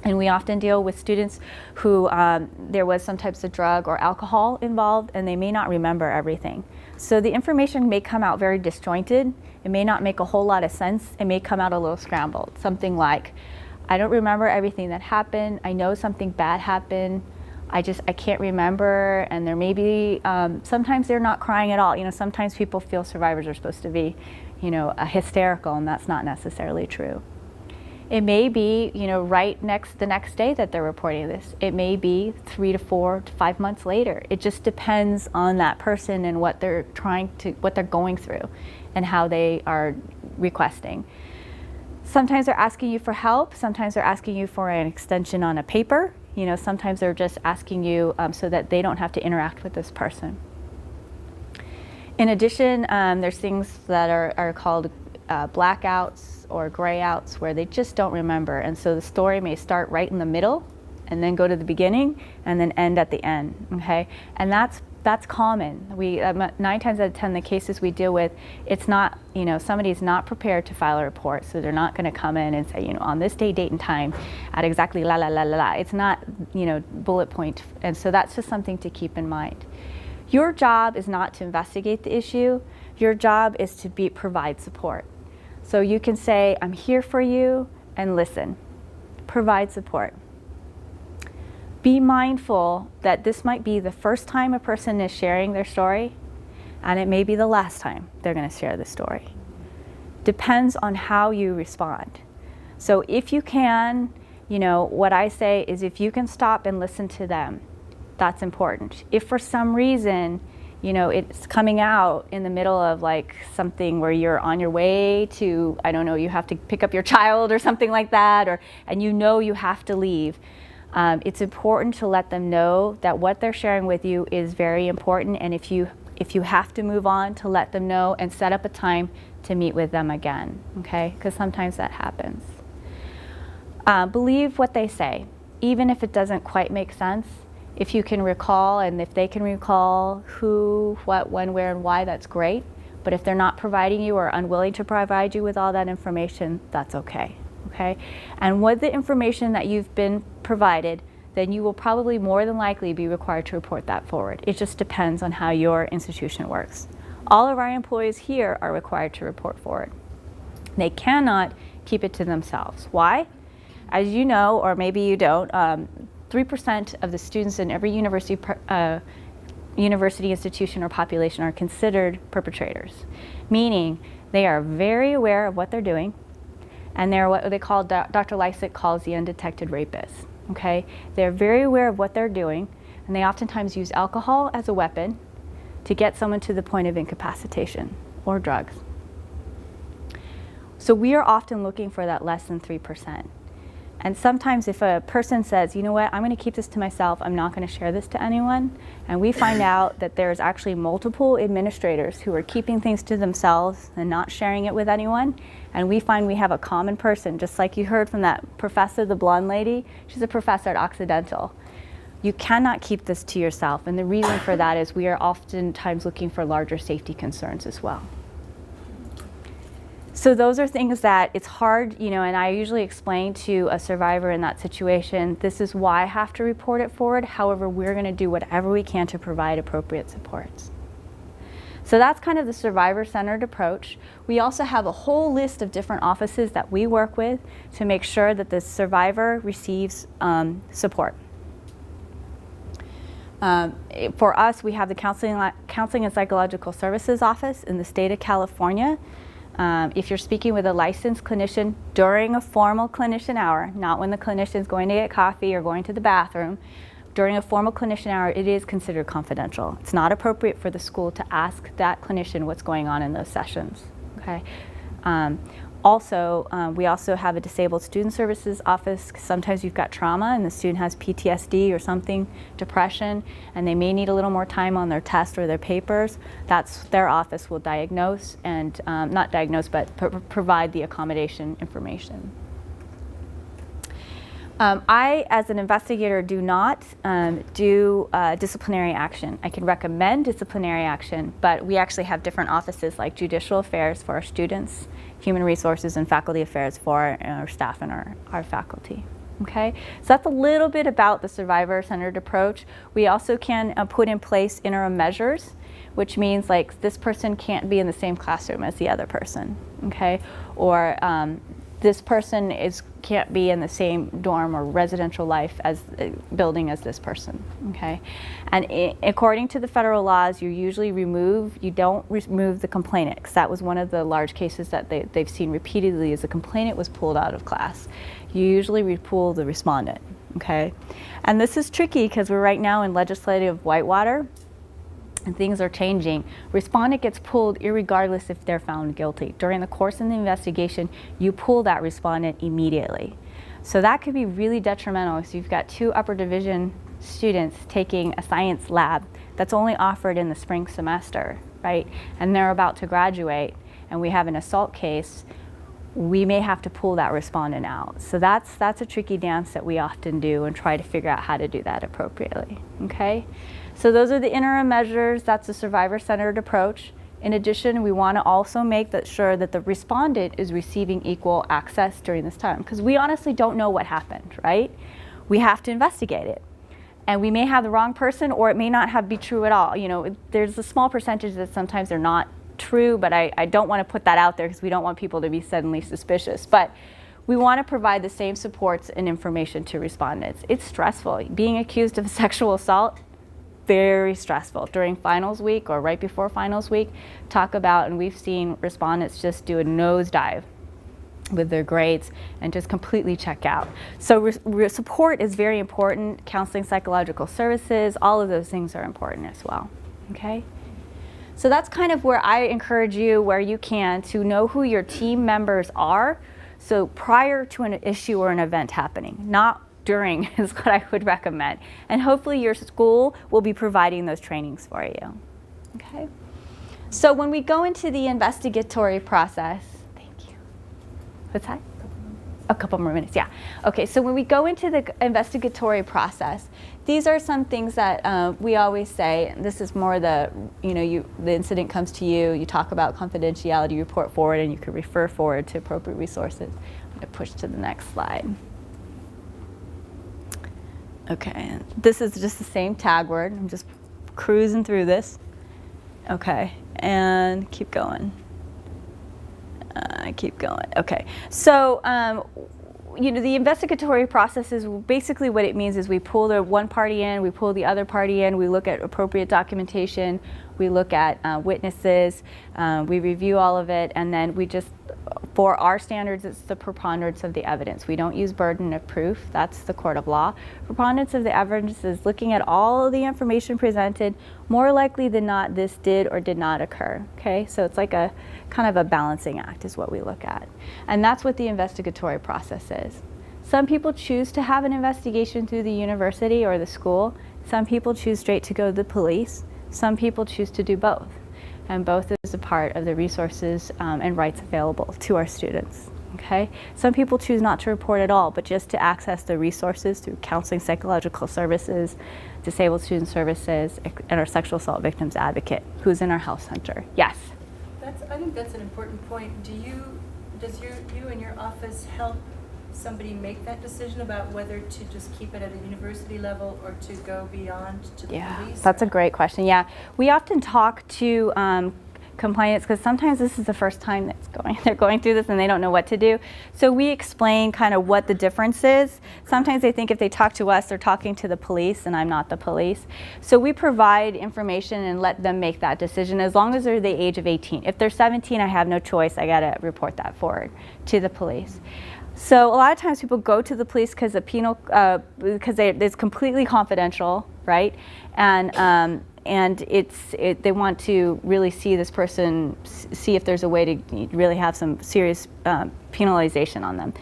And we often deal with students who there was some types of drug or alcohol involved, and they may not remember everything. So the information may come out very disjointed. It may not make a whole lot of sense. It may come out a little scrambled. Something like, I don't remember everything that happened. I know something bad happened. I can't remember. And there may be, sometimes they're not crying at all. You know, sometimes people feel survivors are supposed to be, you know, hysterical, and that's not necessarily true. It may be, you know, the next day that they're reporting this. It may be 3 to 4 to 5 months later. It just depends on that person and what they're going through and how they are requesting. Sometimes they're asking you for help. Sometimes they're asking you for an extension on a paper. You know, sometimes they're just asking you so that they don't have to interact with this person. In addition, there's things that are called blackouts or grayouts, where they just don't remember, and so the story may start right in the middle and then go to the beginning and then end at the end. Okay, and that's common. 9 times out of 10 the cases we deal with, it's not, you know, somebody's not prepared to file a report, so they're not going to come in and say, you know, on this day, date, and time at exactly la la la la la. It's not, you know, bullet point, and so that's just something to keep in mind. Your job is not to investigate the issue. Your job is to provide support. So you can say, I'm here for you, and listen. Provide support. Be mindful that this might be the first time a person is sharing their story, and it may be the last time they're going to share the story. Depends on how you respond. So if you can, you know, what I say is if you can stop and listen to them, that's important. If for some reason, you know, it's coming out in the middle of like something where you're on your way to, I don't know, you have to pick up your child or something like that, and you know you have to leave, it's important to let them know that what they're sharing with you is very important, and if you have to move on, to let them know and set up a time to meet with them again, okay? Because sometimes that happens. Believe what they say, even if it doesn't quite make sense. If you can recall, and if they can recall who, what, when, where, and why, that's great. But if they're not providing you or unwilling to provide you with all that information, that's okay. okay? And with the information that you've been provided, then you will probably more than likely be required to report that forward. It just depends on how your institution works. All of our employees here are required to report forward. They cannot keep it to themselves. Why? As you know, or maybe you don't, 3% of the students in every university institution or population are considered perpetrators, meaning they are very aware of what they're doing, and they're what they call, Dr. Lysak calls the undetected rapists. Okay? They're very aware of what they're doing, and they oftentimes use alcohol as a weapon to get someone to the point of incapacitation or drugs. So we are often looking for that less than 3%. And sometimes if a person says, you know what, I'm going to keep this to myself, I'm not going to share this to anyone, and we find out that there's actually multiple administrators who are keeping things to themselves and not sharing it with anyone, and we find we have a common person, just like you heard from that professor, the blonde lady, she's a professor at Occidental. You cannot keep this to yourself, and the reason for that is we are oftentimes looking for larger safety concerns as well. So those are things that it's hard, you know, and I usually explain to a survivor in that situation, this is why I have to report it forward. However, we're going to do whatever we can to provide appropriate supports. So that's kind of the survivor-centered approach. We also have a whole list of different offices that we work with to make sure that the survivor receives support. For us, we have the Counseling and Psychological Services Office in the state of California. If you're speaking with a licensed clinician during a formal clinician hour, not when the clinician is going to get coffee or going to the bathroom, during a formal clinician hour, it is considered confidential. It's not appropriate for the school to ask that clinician what's going on in those sessions. Okay. We also have a disabled student services office. Sometimes you've got trauma and the student has PTSD or something, depression, and they may need a little more time on their test or their papers. That's their office will diagnose and not diagnose, but provide the accommodation information. I, as an investigator, do not do disciplinary action. I can recommend disciplinary action, but we actually have different offices like judicial affairs for our students, human resources and faculty affairs for our staff and our faculty. Okay, so that's a little bit about the survivor-centered approach. We also can put in place interim measures, which means like this person can't be in the same classroom as the other person, okay, or this person can't be in the same dorm or residential life as building as this person, okay? And according to the federal laws, you don't remove the complainant, because that was one of the large cases that they've seen repeatedly, is the complainant was pulled out of class. You usually re-pull the respondent, okay? And this is tricky because we're right now in legislative whitewater, and things are changing. Respondent gets pulled irregardless if they're found guilty. During the course of the investigation, you pull that respondent immediately. So that could be really detrimental. So you've got 2 upper division students taking a science lab that's only offered in the spring semester, right? And they're about to graduate, and we have an assault case. We may have to pull that respondent out. So that's a tricky dance that we often do and try to figure out how to do that appropriately, okay? So those are the interim measures. That's a survivor-centered approach. In addition, we want to also make sure that the respondent is receiving equal access during this time, because we honestly don't know what happened, right? We have to investigate it. And we may have the wrong person, or it may not be true at all. You know, there's a small percentage that sometimes they're not true, but I don't want to put that out there because we don't want people to be suddenly suspicious. But we want to provide the same supports and information to respondents. It's stressful. Being accused of sexual assault, very stressful. During finals week or right before finals week, and we've seen respondents just do a nosedive with their grades and just completely check out. So support is very important. Counseling, psychological services, all of those things are important as well, okay? So that's kind of where I encourage you, where you can, to know who your team members are. So prior to an issue or an event happening, not during is what I would recommend. And hopefully your school will be providing those trainings for you, okay? So when we go into the investigatory process, thank you. What's that? A couple more minutes, yeah. Okay, so when we go into the investigatory process, these are some things that we always say. And this is more the, the incident comes to you, you talk about confidentiality, you report forward, and you can refer forward to appropriate resources. I'm going to push to the next slide. Okay, this is just the same tag word. I'm just cruising through this. Okay, and keep going. Keep going. Okay, so the investigatory process is basically what it means is we pull the one party in, we pull the other party in, we look at appropriate documentation, we look at witnesses, we review all of it, and then we just, for our standards, it's the preponderance of the evidence. We don't use burden of proof. That's the court of law. Preponderance of the evidence is looking at all of the information presented. More likely than not, this did or did not occur. Okay, so it's like a kind of a balancing act is what we look at. And that's what the investigatory process is. Some people choose to have an investigation through the university or the school. Some people choose straight to go to the police. Some people choose to do both. And both is a part of the resources and rights available to our students. Okay? Some people choose not to report at all, but just to access the resources through counseling, psychological services, disabled student services, and our sexual assault victims advocate, who's in our health center. Yes? I think that's an important point. Does you and your office help somebody make that decision about whether to just keep it at a university level or to go beyond to the police? That's a great question. Yeah, we often talk to complainants because sometimes this is the first time they're going through this and they don't know what to do. So we explain kind of what the difference is. Sometimes they think if they talk to us, they're talking to the police, and I'm not the police. So we provide information and let them make that decision as long as they're the age of 18. If they're 17, I have no choice. I got to report that forward to the police. So a lot of times people go to the police because it's completely confidential, right? And they want to really see this person, see if there's a way to really have some serious penalization on them.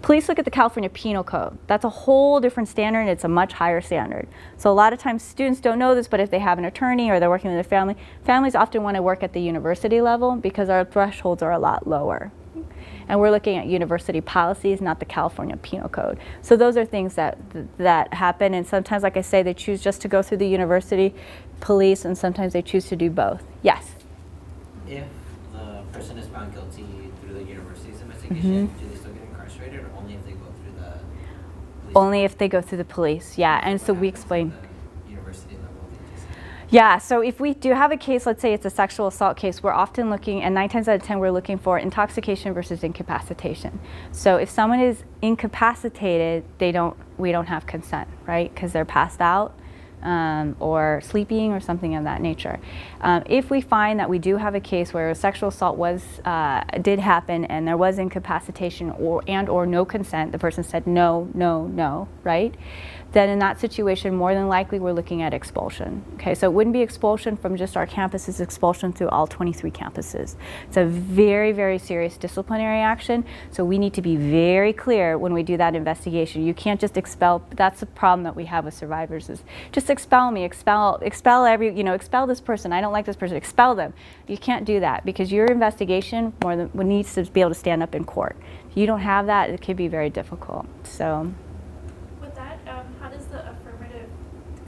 Police look at the California Penal Code. That's a whole different standard, and it's a much higher standard. So a lot of times students don't know this, but if they have an attorney or they're working with a family, families often want to work at the university level because our thresholds are a lot lower. And we're looking at university policies, not the California Penal Code. So those are things that happen, and sometimes, like I say, they choose just to go through the university police, and sometimes they choose to do both. Yes? If the person is found guilty through the university's investigation, do they still get incarcerated, or only if they go through the police? Only if they go through the police, yeah. And so we explain. University level. Yeah, so if we do have a case, let's say it's a sexual assault case, we're often looking, and 9 times out of 10, we're looking for intoxication versus incapacitation. So if someone is incapacitated, we don't have consent, right? Because they're passed out or sleeping or something of that nature. If we find that we do have a case where a sexual assault did happen and there was incapacitation or no consent, the person said no, no, no, right? Then in that situation, more than likely, we're looking at expulsion. Okay, so it wouldn't be expulsion from just our campus, it's expulsion through all 23 campuses. It's a very, very serious disciplinary action, so we need to be very clear when we do that investigation. You can't just expel. That's the problem that we have with survivors is just expel me, expel this person. I don't like this person, expel them. You can't do that because your investigation needs to be able to stand up in court. If you don't have that, it could be very difficult. So. How does the affirmative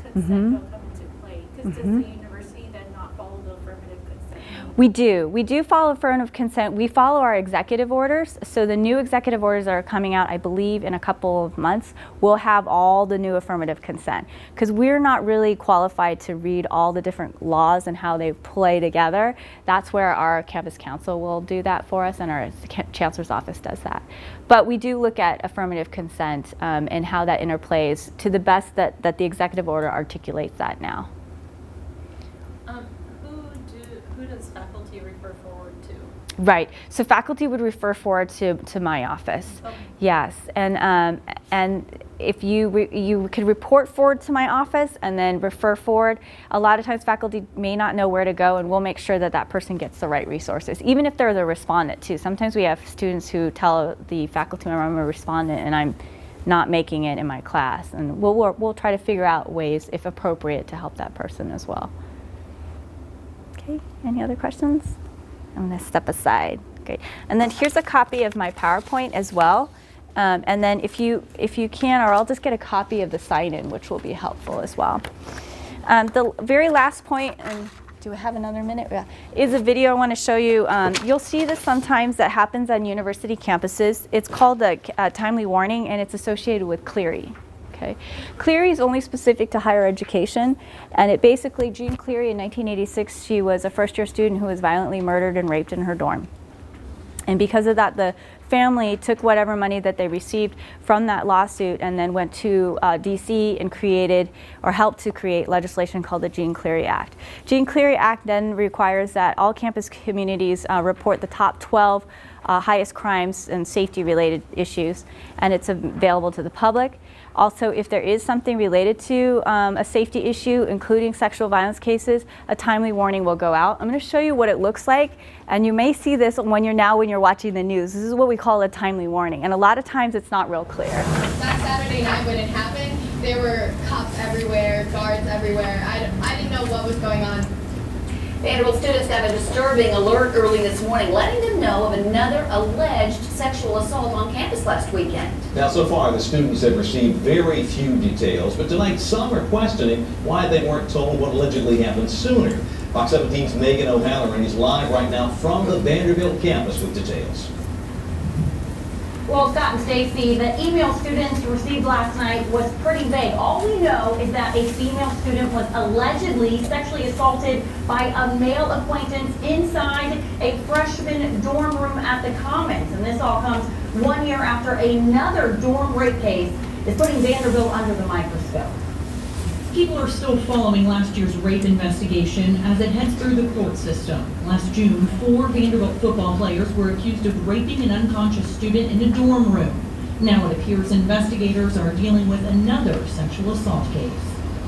consent come into play? Because does the university then not follow the affirmative consent? We do. We do follow affirmative consent. We follow our executive orders. So the new executive orders that are coming out, I believe, in a couple of months, will have all the new affirmative consent. Because we're not really qualified to read all the different laws and how they play together. That's where our campus council will do that for us, and our chancellor's office does that. But we do look at affirmative consent and how that interplays to the best that the executive order articulates that now. Who does faculty refer forward to? Right. So faculty would refer forward to my office. Okay. Yes. And if you could report forward to my office and then refer forward, a lot of times faculty may not know where to go, and we'll make sure that that person gets the right resources, even if they're the respondent too. Sometimes we have students who tell the faculty member I'm a respondent and I'm not making it in my class, and we'll try to figure out ways, if appropriate, to help that person as well. Okay, any other questions? I'm going to step aside. Okay, and then here's a copy of my PowerPoint as well. And then if you can, or I'll just get a copy of the sign-in, which will be helpful as well. The very last point, and do I have another minute? Yeah, is a video I want to show you. You'll see this sometimes that happens on university campuses. It's called the timely warning, and it's associated with Clery. Okay. Clery is only specific to higher education, and it basically, Jean Clery in 1986, she was a first-year student who was violently murdered and raped in her dorm. And because of that, the family took whatever money that they received from that lawsuit and then went to DC and created or helped to create legislation called the Jean Clery Act. Jean Clery Act then requires that all campus communities report the top 12 highest crimes and safety related issues, and it's available to the public. Also, if there is something related to a safety issue, including sexual violence cases, a timely warning will go out. I'm going to show you what it looks like, and you may see this when you're watching the news. This is what we call a timely warning, and a lot of times it's not real clear. That Saturday night when it happened, there were cops everywhere, guards everywhere. I didn't know what was going on. Vanderbilt students got a disturbing alert early this morning, letting them know of another alleged sexual assault on campus last weekend. Now, so far, the students have received very few details, but tonight some are questioning why they weren't told what allegedly happened sooner. Fox 17's Megan O'Halloran is live right now from the Vanderbilt campus with details. Well, Scott and Stacy, the email students received last night was pretty vague. All we know is that a female student was allegedly sexually assaulted by a male acquaintance inside a freshman dorm room at the Commons. And this all comes 1 year after another dorm rape case is putting Vanderbilt under the microscope. People are still following last year's rape investigation as it heads through the court system. Last June, 4 Vanderbilt football players were accused of raping an unconscious student in a dorm room. Now it appears investigators are dealing with another sexual assault case.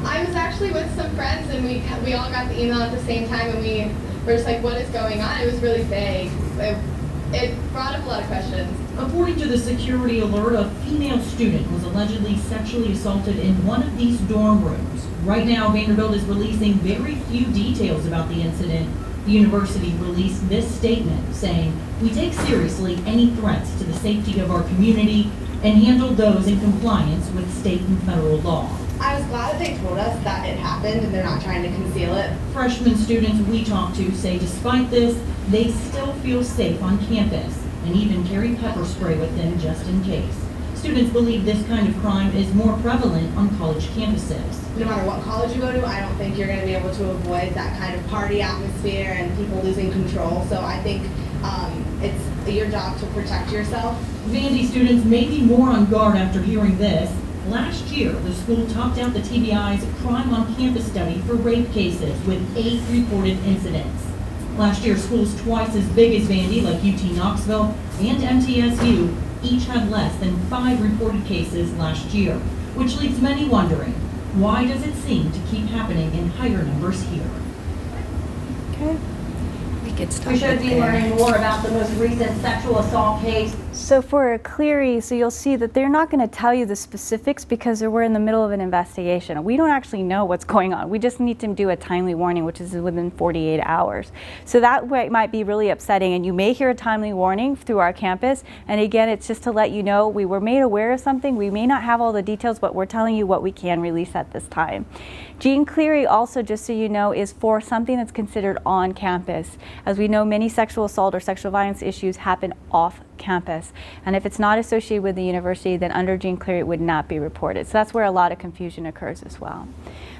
I was actually with some friends and we all got the email at the same time and we were just like, what is going on? It was really vague. It brought up a lot of questions. According to the security alert, a female student was allegedly sexually assaulted in one of these dorm rooms. Right now, Vanderbilt is releasing very few details about the incident. The university released this statement saying, "We take seriously any threats to the safety of our community and handle those in compliance with state and federal law." I was glad that they told us that it happened and they're not trying to conceal it. Freshman students we talked to say despite this, they still feel safe on campus and even carry pepper spray with them just in case. Students believe this kind of crime is more prevalent on college campuses. No matter what college you go to, I don't think you're going to be able to avoid that kind of party atmosphere and people losing control. So I think it's your job to protect yourself. Vandy students may be more on guard after hearing this. Last year, the school topped out the TBI's Crime on Campus study for rape cases with 8 reported incidents. Last year, schools twice as big as Vandy, like UT Knoxville and MTSU, each had less than 5 reported cases last year, which leaves many wondering, why does it seem to keep happening in higher numbers here? Okay. We should be learning more about the most recent sexual assault case. So for Clery, so you'll see that they're not going to tell you the specifics because we're in the middle of an investigation. We don't actually know what's going on. We just need to do a timely warning, which is within 48 hours. So that might be really upsetting, and you may hear a timely warning through our campus. And again, it's just to let you know we were made aware of something. We may not have all the details, but we're telling you what we can release at this time. Jean Clery also, just so you know, is for something that's considered on campus. As we know, many sexual assault or sexual violence issues happen off campus. And if it's not associated with the university, then under Jean Clery it would not be reported. So that's where a lot of confusion occurs as well.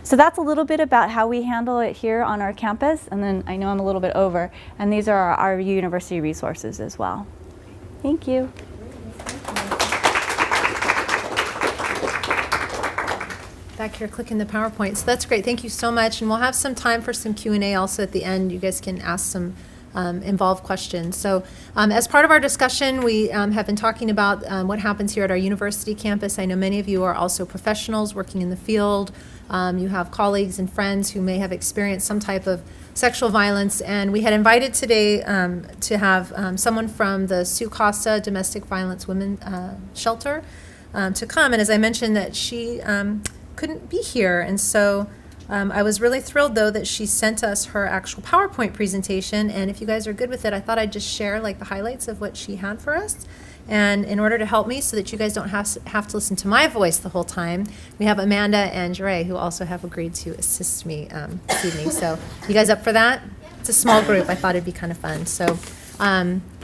So that's a little bit about how we handle it here on our campus. And then I know I'm a little bit over, and these are our university resources as well. Thank you. Back here clicking the PowerPoint. So that's great. Thank you so much. And we'll have some time for some Q&A also at the end. You guys can ask some involved questions. So as part of our discussion, we have been talking about what happens here at our university campus. I know many of you are also professionals working in the field. You have colleagues and friends who may have experienced some type of sexual violence. And we had invited today to have someone from the Sue Costa Domestic Violence Women Shelter to come. And as I mentioned, that she couldn't be here, and so I was really thrilled though that she sent us her actual PowerPoint presentation, and if you guys are good with it, I thought I'd just share like the highlights of what she had for us. And in order to help me so that you guys don't have to listen to my voice the whole time, we have Amanda and Jure, who also have agreed to assist me this evening. So you guys up for that? It's a small group. I thought it'd be kind of fun. So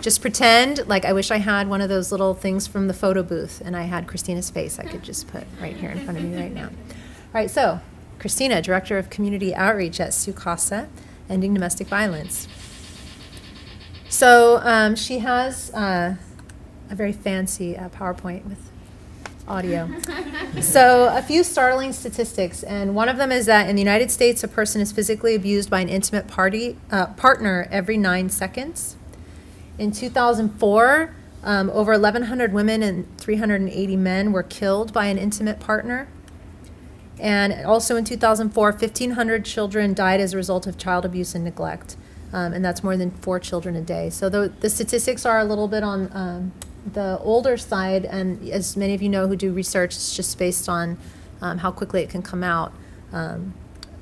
just pretend like I wish I had one of those little things from the photo booth and I had Christina's face I could just put right here in front of me right now. All right, so Christina, Director of Community Outreach at Su Casa, Ending Domestic Violence. So she has a very fancy PowerPoint with audio. So a few startling statistics, and one of them is that in the United States, a person is physically abused by an intimate partner every 9 seconds. In 2004, over 1,100 women and 380 men were killed by an intimate partner. And also in 2004, 1,500 children died as a result of child abuse and neglect. And that's more than 4 children a day. So the statistics are a little bit on the older side, and as many of you know who do research, it's just based on how quickly it can come out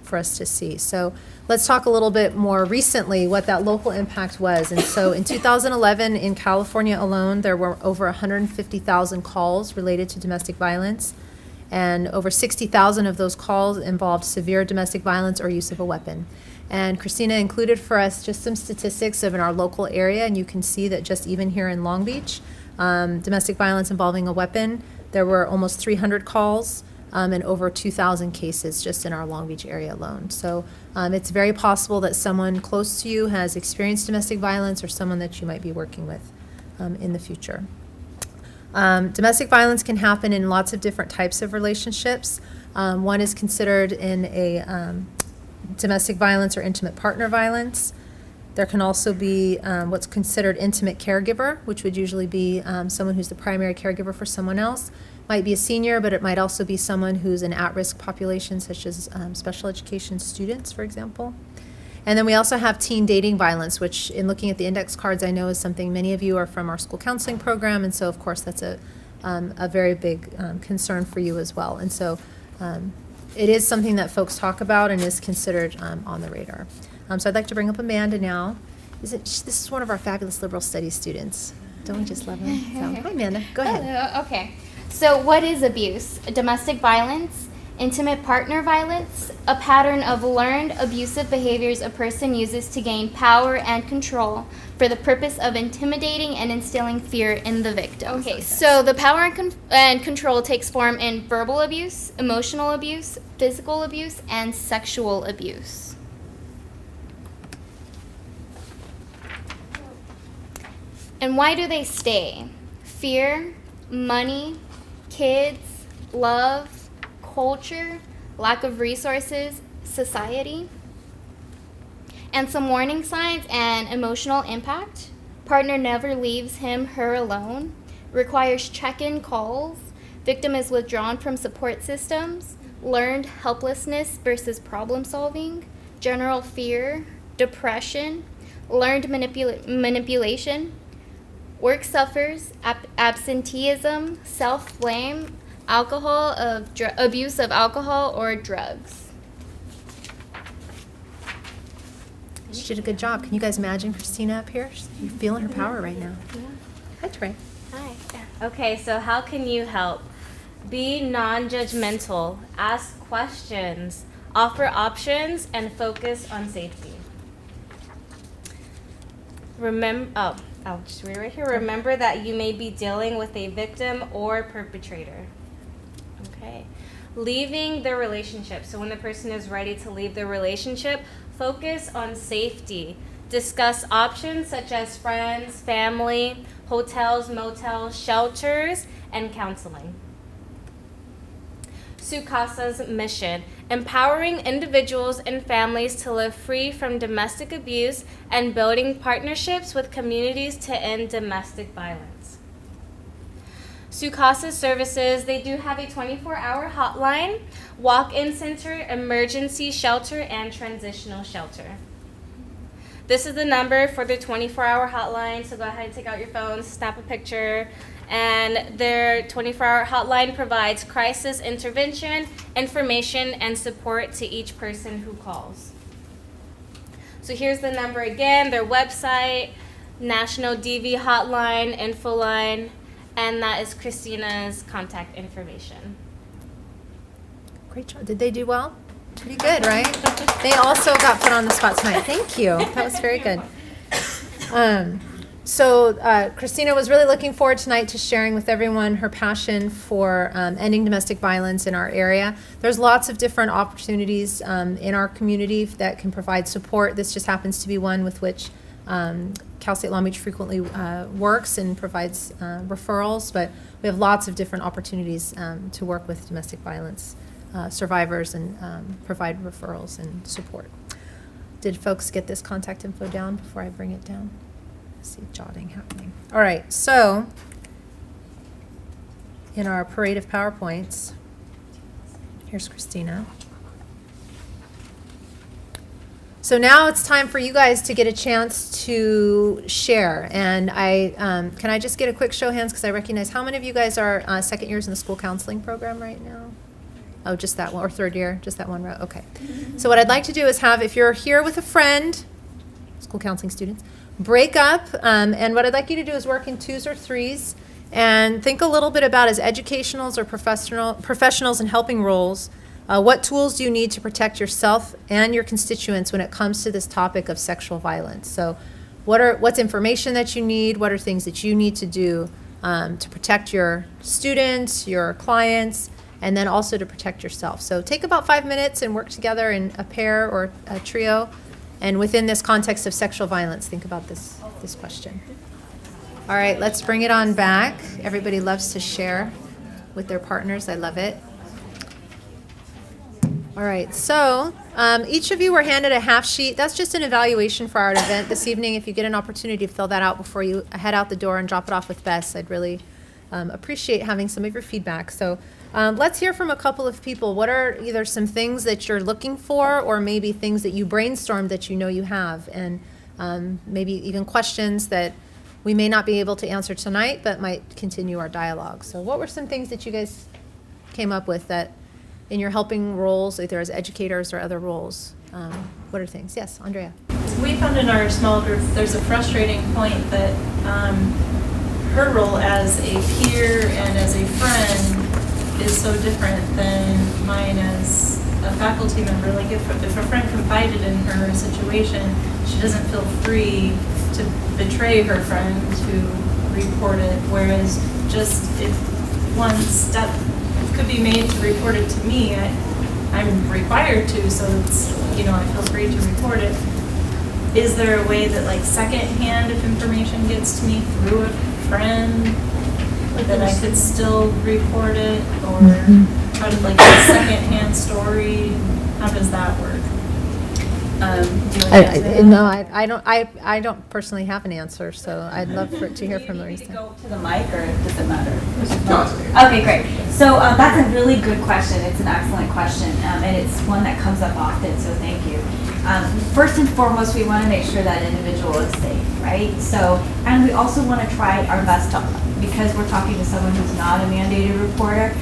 for us to see. So let's talk a little bit more recently what that local impact was. And so in 2011 in California alone, there were over 150,000 calls related to domestic violence, and over 60,000 of those calls involved severe domestic violence or use of a weapon. And Christina included for us just some statistics of in our local area, and you can see that just even here in Long Beach, domestic violence involving a weapon, there were almost 300 calls and over 2,000 cases just in our Long Beach area alone. So it's very possible that someone close to you has experienced domestic violence or someone that you might be working with in the future. Domestic violence can happen in lots of different types of relationships. One is considered in a domestic violence or intimate partner violence. There can also be what's considered intimate caregiver, which would usually be someone who's the primary caregiver for someone else. Might be a senior, but it might also be someone who's an at-risk population, such as special education students, for example. And then we also have teen dating violence, which in looking at the index cards, I know is something many of you are from our school counseling program, and so of course that's a very big concern for you as well. And so it is something that folks talk about and is considered on the radar. So I'd like to bring up Amanda now. This is one of our fabulous liberal studies students. Don't we just love her? So, hi Amanda, go ahead. Hello, okay. So what is abuse? Domestic violence, intimate partner violence, a pattern of learned abusive behaviors a person uses to gain power and control for the purpose of intimidating and instilling fear in the victim. Okay, so the power and control takes form in verbal abuse, emotional abuse, physical abuse, and sexual abuse. And why do they stay? Fear, money, kids, love, culture, lack of resources, society. And some warning signs and emotional impact. Partner never leaves him, her alone. Requires check-in calls. Victim is withdrawn from support systems. Learned helplessness versus problem solving. General fear, depression. Learned manipulation. Work suffers, absenteeism, self-blame, abuse of alcohol or drugs. She did a good job. Can you guys imagine Christina up here? You're feeling her power right now. Yeah. Hi, Trey. Hi. Okay, so how can you help? Be non-judgmental, ask questions, offer options, and focus on safety. I'll just read right here. Remember that you may be dealing with a victim or perpetrator. Okay. Leaving the relationship. So when the person is ready to leave the relationship, focus on safety. Discuss options such as friends, family, hotels, motels, shelters, and counseling. Su Casa's mission: empowering individuals and families to live free from domestic abuse and building partnerships with communities to end domestic violence. Su Casa services, they do have a 24-hour hotline, walk-in center, emergency shelter, and transitional shelter. This is the number for the 24-hour hotline, so go ahead and take out your phone, snap a picture, and their 24-hour hotline provides crisis intervention, information, and support to each person who calls. So here's the number again, their website, National DV Hotline, info line, and that is Christina's contact information. Great job. Did they do well? Pretty good, right? They also got put on the spot tonight. Thank you. That was very good. So Christina was really looking forward tonight to sharing with everyone her passion for ending domestic violence in our area. There's lots of different opportunities in our community that can provide support. This just happens to be one with which Cal State Long Beach frequently works and provides referrals, but we have lots of different opportunities to work with domestic violence survivors and provide referrals and support. Did folks get this contact info down before I bring it down? I see jotting happening. All right, so in our parade of PowerPoints, here's Christina. So now it's time for you guys to get a chance to share. And can I just get a quick show of hands, because I recognize how many of you guys are second years in the school counseling program right now? Oh, just that one, or third year, just that one row, okay. So what I'd like to do is have, if you're here with a friend, school counseling students, break up, and what I'd like you to do is work in twos or threes, and think a little bit about, as educationals or professionals in helping roles, what tools do you need to protect yourself and your constituents when it comes to this topic of sexual violence? So what's information that you need, what are things that you need to do to protect your students, your clients, and then also to protect yourself. So take about 5 minutes and work together in a pair or a trio. And within this context of sexual violence, think about this question. All right, let's bring it on back. Everybody loves to share with their partners. I love it. All right, so each of you were handed a half sheet. That's just an evaluation for our event this evening. If you get an opportunity to fill that out before you head out the door and drop it off with Bess, I'd really appreciate having some of your feedback. So let's hear from a couple of people. What are either some things that you're looking for, or maybe things that you brainstormed that you know you have, and maybe even questions that we may not be able to answer tonight but might continue our dialogue. So what were some things that you guys came up with that in your helping roles, either as educators or other roles? What are things? Yes, Andrea. We found in our small group there's a frustrating point that her role as a peer and as a friend is so different than mine as a faculty member. Like if a friend confided in her situation, she doesn't feel free to betray her friend to report it, whereas just if one step could be made to report it to me, I'm required to, so it's, I feel free to report it. Is there a way that, like, secondhand, if information gets to me through a friend, that I could still report it, or try to, like, a secondhand story? How does that work? I don't personally have an answer, so I'd love to hear from Larissa. Go to the mic, or does it matter? Okay, great. So that's a really good question. It's an excellent question, and it's one that comes up often, so thank you. First and foremost, we want to make sure that individual is safe, right? So, and we also want to try our best to, because we're talking to someone who's not a mandated reporter,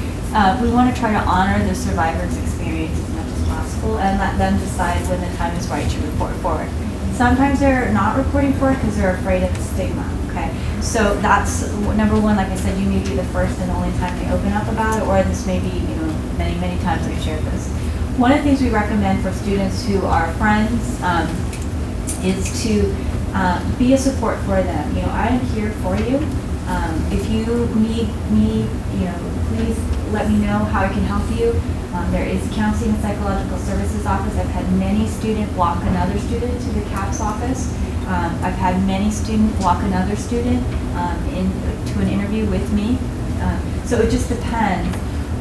we want to try to honor the survivor's experience as much as possible and let them decide when the time is right to report forward. Sometimes they're not reporting forward because they're afraid of the stigma, okay? So that's number one. Like I said, you may be the first and only time they open up about it, or this may be, many, many times I've shared this. One of the things we recommend for students who are friends is to be a support for them. I am here for you. If you need me, please let me know how I can help you. There is a counseling and psychological services office. I've had many students walk another student to the CAPS office. I've had many students walk another student to an interview with me. So it just depends.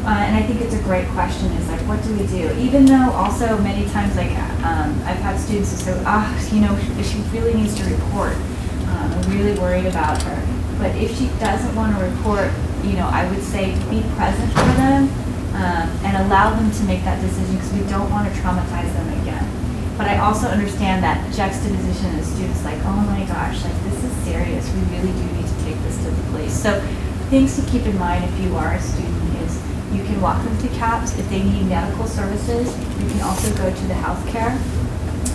And I think it's a great question, is like, what do we do? Even though also many times, like, I've had students who say, she really needs to report. I'm really worried about her. But if she doesn't want to report, I would say be present for them and allow them to make that decision, because we don't want to traumatize them again. But I also understand that juxtaposition of students like, oh my gosh, like, this is serious. We really do need to take this to the police. So things to keep in mind if you are a student is you can walk them to CAPS. If they need medical services, you can also go to the healthcare,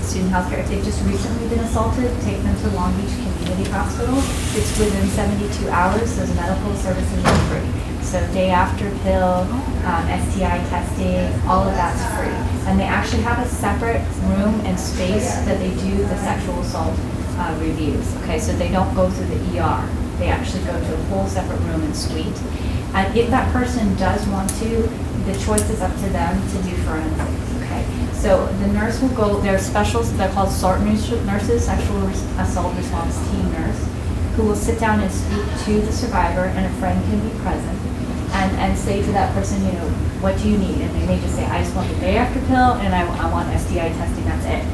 student healthcare. If they've just recently been assaulted, take them to Long Beach Community community hospital, it's within 72 hours, those medical services are free. So day after pill, STI testing, all of that's free. And they actually have a separate room and space that they do the sexual assault reviews. Okay, so they don't go through the ER. They actually go to a whole separate room and suite. And if that person does want to, the choice is up to them to do forensics. Okay, so the nurse will go. There are specials. They're called SART nurses, sexual assault response team nurse, who will sit down and speak to the survivor, and a friend can be present, and say to that person, you know, what do you need? And they may just say, I just want the day after pill, and I want STI testing. That's it.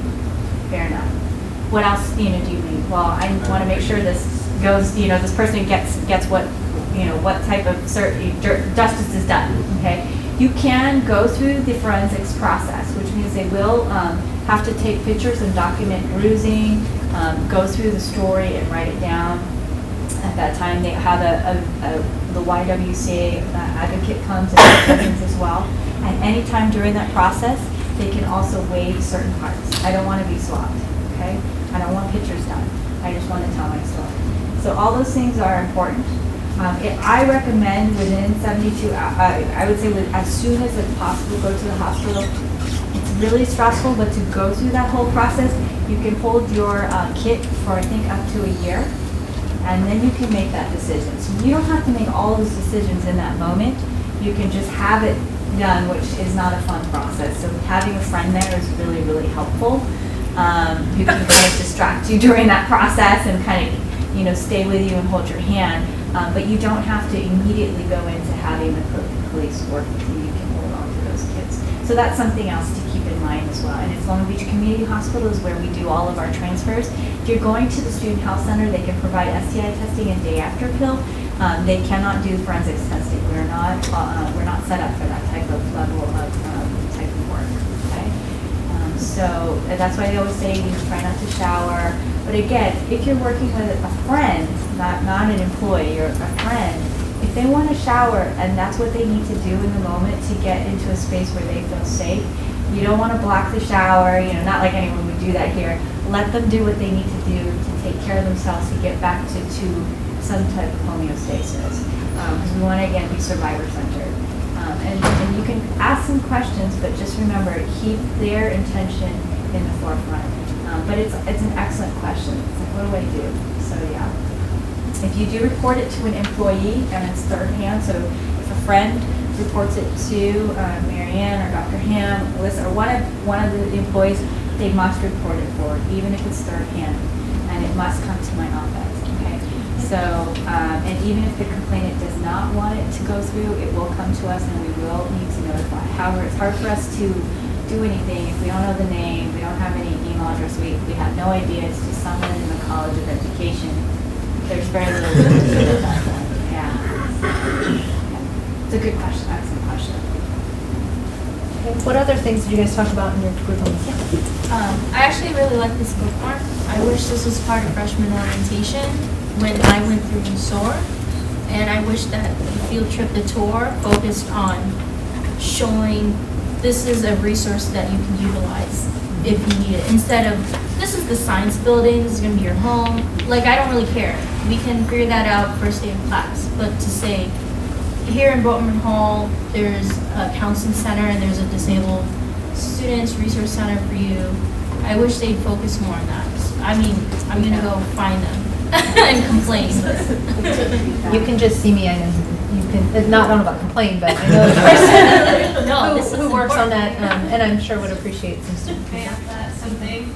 Fair enough. What else, do you need? Well, I want to make sure this goes. This person gets what, what type of justice is done. Okay. You can go through the forensics process, which means they will have to take pictures and document bruising, go through the story and write it down. At that time, they have the YWCA advocate comes and presents as well. And anytime during that process, they can also waive certain parts. I don't want to be swabbed, okay? I don't want pictures done. I just want to tell my story. So all those things are important. I recommend within 72 hours, I would say as soon as it's possible, go to the hospital. It's really stressful, but to go through that whole process, you can hold your kit for I think up to a year, and then you can make that decision. So you don't have to make all those decisions in that moment. You can just have it done, which is not a fun process. So having a friend there is really, really helpful. Who can kind of distract you during that process and kind of, stay with you and hold your hand. But you don't have to immediately go into having the police work with you. You can hold on to those kids. So that's something else to keep in mind as well. And it's Long Beach Community Hospital is where we do all of our transfers. If you're going to the Student Health Center, they can provide STI testing and day after pill. They cannot do forensics testing. We're not set up for that type of level of type of work. Okay. So that's why they always say try not to shower. But again, if you're working with a friend, not an employee or a friend, if they want to shower and that's what they need to do in the moment to get into a space where they feel safe, you don't want to block the shower, not like anyone would do that here. Let them do what they need to do to take care of themselves to get back to some type of homeostasis. Because we want to, again, be survivor-centered. And you can ask some questions, but just remember, keep their intention in the forefront. But it's an excellent question. It's like, what do I do? So yeah. If you do report it to an employee and it's third hand, so if a friend reports it to Marianne or Dr. Ham, Alyssa, or one of the employees, they must report it forward, even if it's third hand, and it must come to my office. Okay. So and even if the complainant does not want it to go through, it will come to us, and we will need to notify. However, it's hard for us to do anything if we don't know the name, we don't have any email address, we have no idea. It's just someone in the College of Education. There's very little we can do with that. Yeah. It's a good question, excellent question. What other things did you guys talk about in your group on this? I actually really like this bookmark. I wish this was part of freshman orientation when I went through SOAR. And I wish that the field trip, the tour, focused on showing this is a resource that you can utilize if you need it. Instead of, this is the science building, this is going to be your home. Like, I don't really care. We can figure that out first day of class. But to say, here in Boatman Hall, there's a counseling center and there's a disabled students resource center for you. I wish they'd focus more on that. I mean, I'm going to go find them and complain. You can just see me. I know you can. Not on about complain, but I know the person who works on that, and I'm sure would appreciate some student feedback. That's something.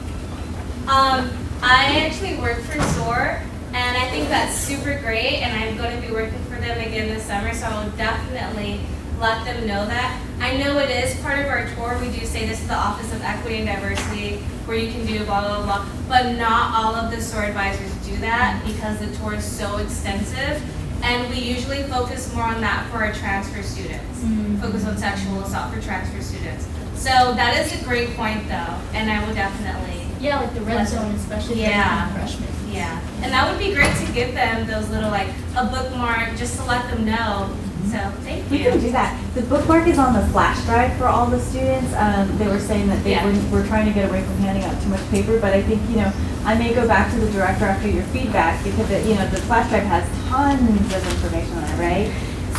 I actually work for SOAR, and I think that's super great. And I'm going to be working for them again this summer, so I will definitely let them know that. I know it is part of our tour. We do say this is the Office of Equity and Diversity, where you can do blah, blah, blah. But not all of the SOAR advisors do that because the tour is so extensive. And we usually focus more on that for our transfer students. Focus on sexual assault for transfer students. So that is a great point, though. And I would definitely. Yeah, like the red zone, especially for freshmen. Yeah. And that would be great to give them those little, like, a bookmark just to let them know So, thank We can do that. The bookmark is on the flash drive for all the students. They were saying that they were trying to get away from handing out too much paper, but I think, I may go back to the director after your feedback because, the flash drive has tons of information on it, right?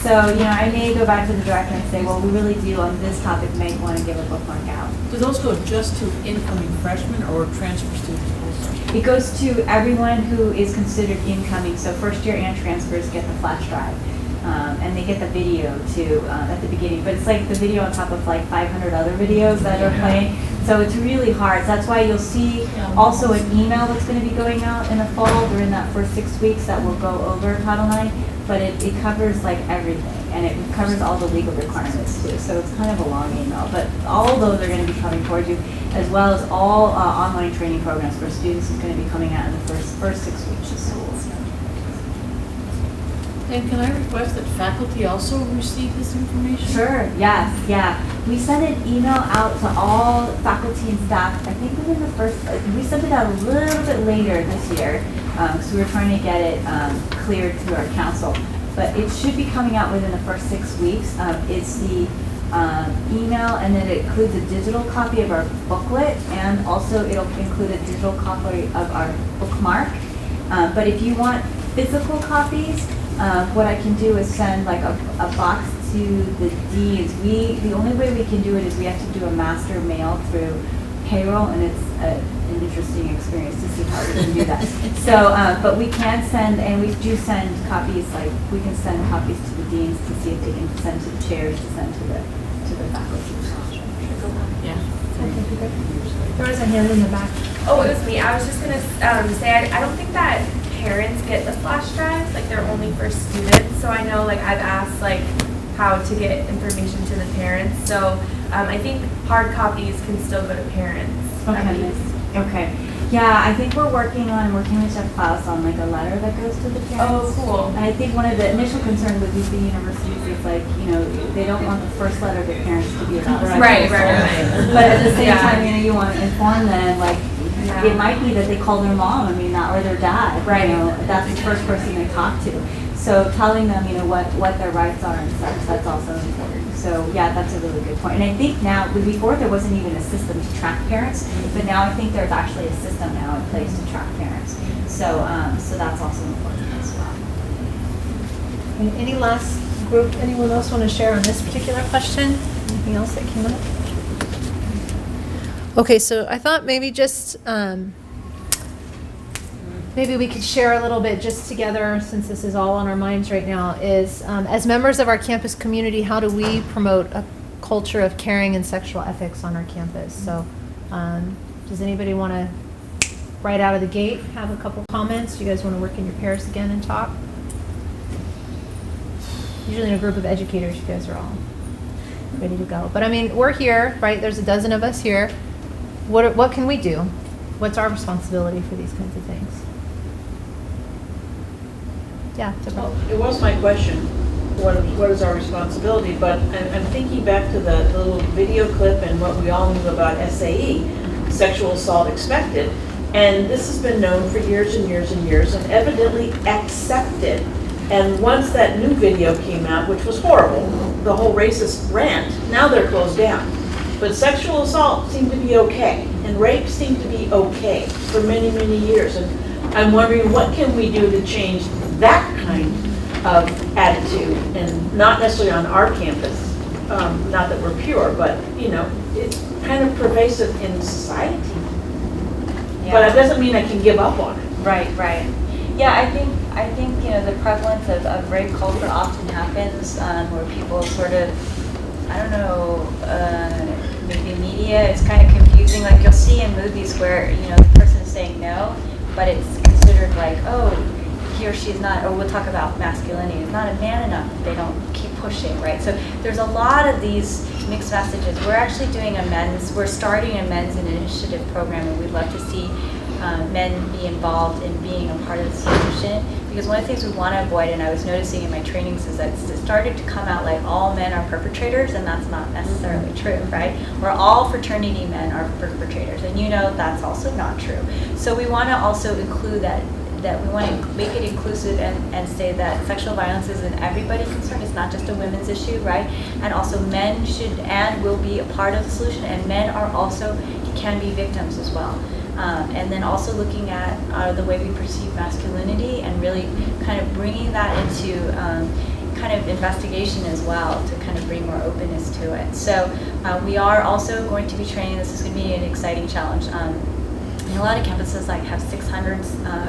So, I may go back to the director and say, well, we really do on this topic may want to give a bookmark out. Do those go just to incoming freshmen or transfer students also? It goes to everyone who is considered incoming, so first year and transfers get the flash drive. And they get the video too at the beginning, but it's like the video on top of like 500 other videos that are playing. So it's really hard. So that's why you'll see also an email that's going to be going out in the fall during that first 6 weeks that will go over Title IX, but it covers like everything and it covers all the legal requirements too. So it's kind of a long email, but all of those are going to be coming towards you, as well as all online training programs for students is going to be coming out in the first 6 weeks of school. And can I request that faculty also receive this information? Sure, yes, yeah. We sent an email out to all faculty and staff, I think within the first, we sent it out a little bit later this year, because we were trying to get it cleared through our council. But it should be coming out within the first 6 weeks. It's the email, and then it includes a digital copy of our booklet, and also it'll include a digital copy of our bookmark. But if you want physical copies, what I can do is send like a box to the deans. The only way we can do it is we have to do a master mail through payroll, and it's an interesting experience to see how we can do that. So, but we can send, and we do send copies, like we can send copies to the deans to see if they can send to the chairs to send to the faculty. Yeah. There was a hand in the back. Oh, it was me. I was just gonna say I don't think that parents get the flash drives, like they're only for students. So I know like I've asked like how to get information to the parents. So I think hard copies can still go to parents. Okay. Yeah, I think we're working with Jeff Klaus on like a letter that goes to the parents. Oh, cool. And I think one of the initial concerns with these big universities is like, they don't want the first letter to parents to be about Right. But at the same time, you want to inform them, like, it might be that they call their mom, or their dad. Right. That's the first person they talk to. So telling them, what their rights are and such, that's also important. So yeah, that's a really good point. And I think now, before there wasn't even a system to track parents, but now I think there's actually a system now in place to track parents. So that's also important as well. And any last group, anyone else want to share on this particular question? Anything else that came up? Okay, so I thought maybe just, maybe we could share a little bit just together, since this is all on our minds right now, is as members of our campus community, how do we promote a culture of caring and sexual ethics on our campus? So does anybody want to, right out of the gate, have a couple comments? Do you guys want to work in your pairs again and talk? Usually in a group of educators, you guys are all ready to go. But I mean, we're here, right? There's a dozen of us here. What can we do? What's our responsibility for these kinds of things? Yeah, Well, it was my question, what is our responsibility? But I'm thinking back to the little video clip and what we all knew about SAE, sexual assault expected. And this has been known for years and years and years and evidently accepted. And once that new video came out, which was horrible, the whole racist rant, now they're closed down. But sexual assault seemed to be okay, and rape seemed to be okay for many, many years. And I'm wondering, what can we do to change that kind of attitude, and not necessarily on our campus, not that we're pure, but it's kind of pervasive in society. Yeah. But it doesn't mean I can give up on it. Right. Yeah, I think the prevalence of rape culture often happens where people sort of, I don't know, maybe media, it's kind of confusing. Like you'll see in movies where, the person is saying no, but it's considered like, oh, he or she is not, or we'll talk about masculinity, is not a man enough, they don't keep pushing, right? So there's a lot of these mixed messages. We're starting a men's initiative program, and we'd love to see men be involved in being a part of the solution, because one of the things we want to avoid, and I was noticing in my trainings, is that it started to come out like all men are perpetrators, and that's not necessarily true, right? Where all fraternity men are perpetrators, and that's also not true. So we want to also include that that we want to make it inclusive and say that sexual violence is an everybody concern. It's not just a women's issue, right? And also men should and will be a part of the solution, and men are also can be victims as well. And then also looking at the way we perceive masculinity and really kind of bringing that into kind of investigation as well to kind of bring more openness to it. So we are also going to be training. This is going to be an exciting challenge. A lot of campuses like have 600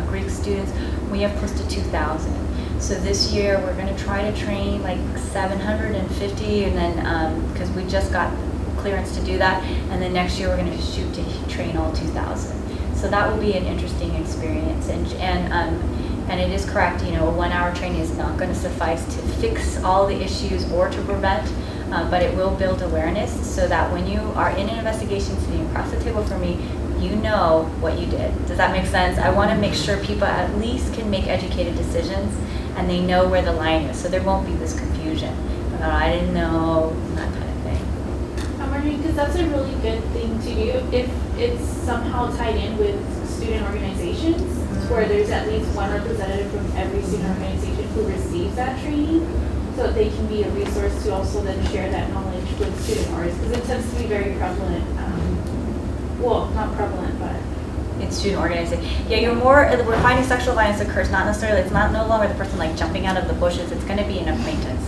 Greek students. We have close to 2,000. So this year we're going to try to train like 750, and then because we just got clearance to do that, and then next year we're going to shoot to train all 2,000. So that will be an interesting experience. And it is correct, you know, a 1 hour training is not going to suffice to fix all the issues or to prevent, but it will build awareness so that when you are in an investigation sitting across the table from me, you know what you did. Does that make sense? I want to make sure people at least can make educated decisions and they know where the line is, so there won't be this confusion. I didn't know, that kind of thing. I'm wondering, because that's a really good thing to do, if it's somehow tied in with student organizations, where there's at least one representative from every student organization who receives that training, so that they can be a resource to also then share that knowledge with student orgs, because it tends to be very prevalent. Well, not prevalent, but in student organization. Yeah, we're finding sexual violence occurs not necessarily, it's not no longer the person like jumping out of the bushes, it's going to be an acquaintance.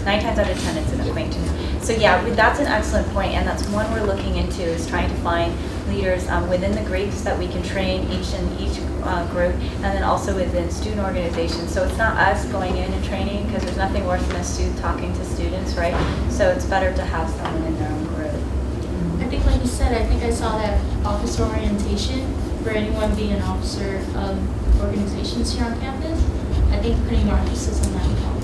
9 times out of 10 it's an acquaintance. So yeah, that's an excellent point, and that's one we're looking into, is trying to find leaders within the Greeks that we can train each group, and then also within student organizations. So it's not us going in and training, because there's nothing worse than a student talking to students, right? So it's better to have someone in their own group. I think like you said, I think I saw that officer orientation for anyone being an officer of organizations here on campus. I think putting more emphasis on that would help.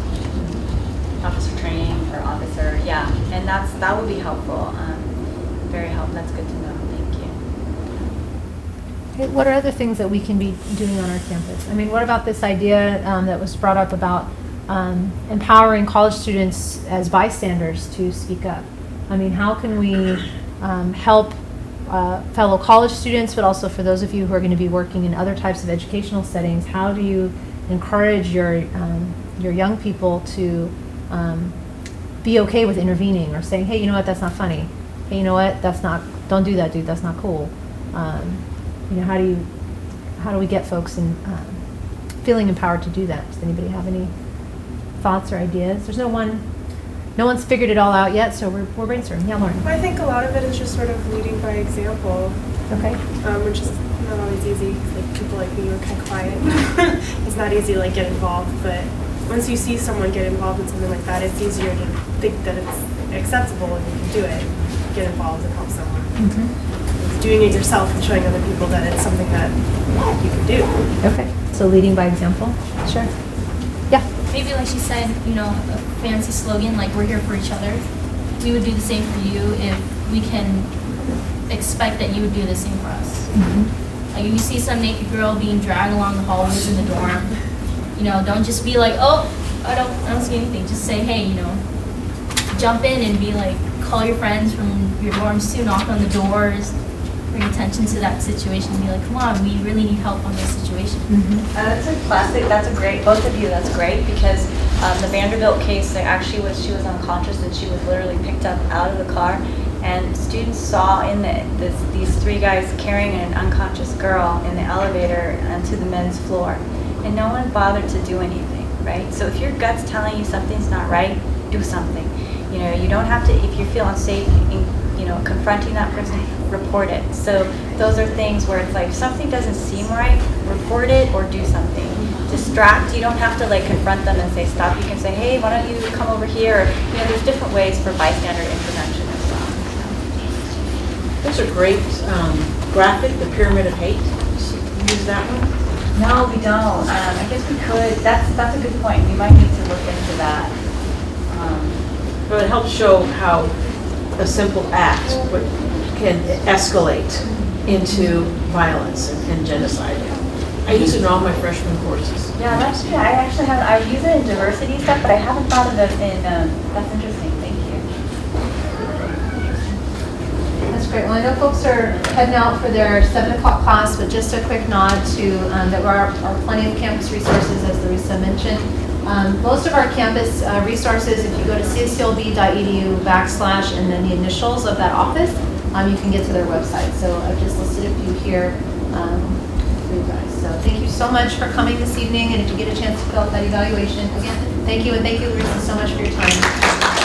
Officer training or officer, yeah, and that would be helpful. Very helpful. That's good to know. Thank you. Okay, what are other things that we can be doing on our campus? I mean, what about this idea that was brought up about empowering college students as bystanders to speak up? I mean, how can we help fellow college students, but also for those of you who are going to be working in other types of educational settings? How do you encourage your young people to be okay with intervening or saying, hey, you know what, that's not funny. Hey, you know what, don't do that, dude, that's not cool. You know, how do we get folks in feeling empowered to do that? Does anybody have any thoughts or ideas? There's no one's figured it all out yet, so we're brainstorming. Yeah, Lauren. I think a lot of it is just sort of leading by example. Okay. Which is not always easy. Like people like me are kind of quiet. It's not easy to like get involved, but once you see someone get involved in something like that, it's easier to think that it's acceptable and you can do it. Get involved and help someone. Mm-hmm. Doing it yourself and showing other people that it's something that you can do. Okay. So leading by example. Sure. Yeah. Maybe like she said, you know, a fancy slogan like we're here for each other. We would do the same for you if we can expect that you would do the same for us. Mm-hmm. Like if you see some naked girl being dragged along the hallways in the dorm, you know, don't just be like, oh, I don't see anything. Just say, hey, you know, jump in and be like, call your friends from your dorms too, knock on the doors, bring attention to that situation and be like, come on, we really need help on this situation. Mm-hmm. That's a classic, that's a great, both of you, that's great, because the Vanderbilt case, like she was unconscious and she was literally picked up out of the car, and students saw in these 3 guys carrying an unconscious girl in the elevator to the men's floor, and no one bothered to do anything, right? So if your gut's telling you something's not right, do something. You know, you don't have to, if you feel unsafe, you know, confronting that person, report it. So those are things where it's like, if something doesn't seem right, report it or do something. Distract, you don't have to like confront them and say stop. You can say, hey, why don't you come over here? Or, you know, there's different ways for bystander intervention as well. There's a great graphic, The Pyramid of Hate. You use that one? No, we don't. I guess we could. That's a good point. We might need to look into that. But it helps show how a simple act can escalate into violence and genocide. I use it in all my freshman courses. Yeah, that's true. I actually have. I use it in diversity stuff, but I haven't thought of it in. That's interesting. Thank you. That's That's great. Well, I know folks are heading out for their 7 o'clock class, but just a quick nod to that there are plenty of campus resources, as Larissa mentioned. Most of our campus resources, if you go to cslb.edu/ and then the initials of that office, you can get to their website. So I've just listed a few here for you guys. So thank you so much for coming this evening, and if you get a chance to fill out that evaluation, again, thank you, and thank you, Larissa, so much for your time.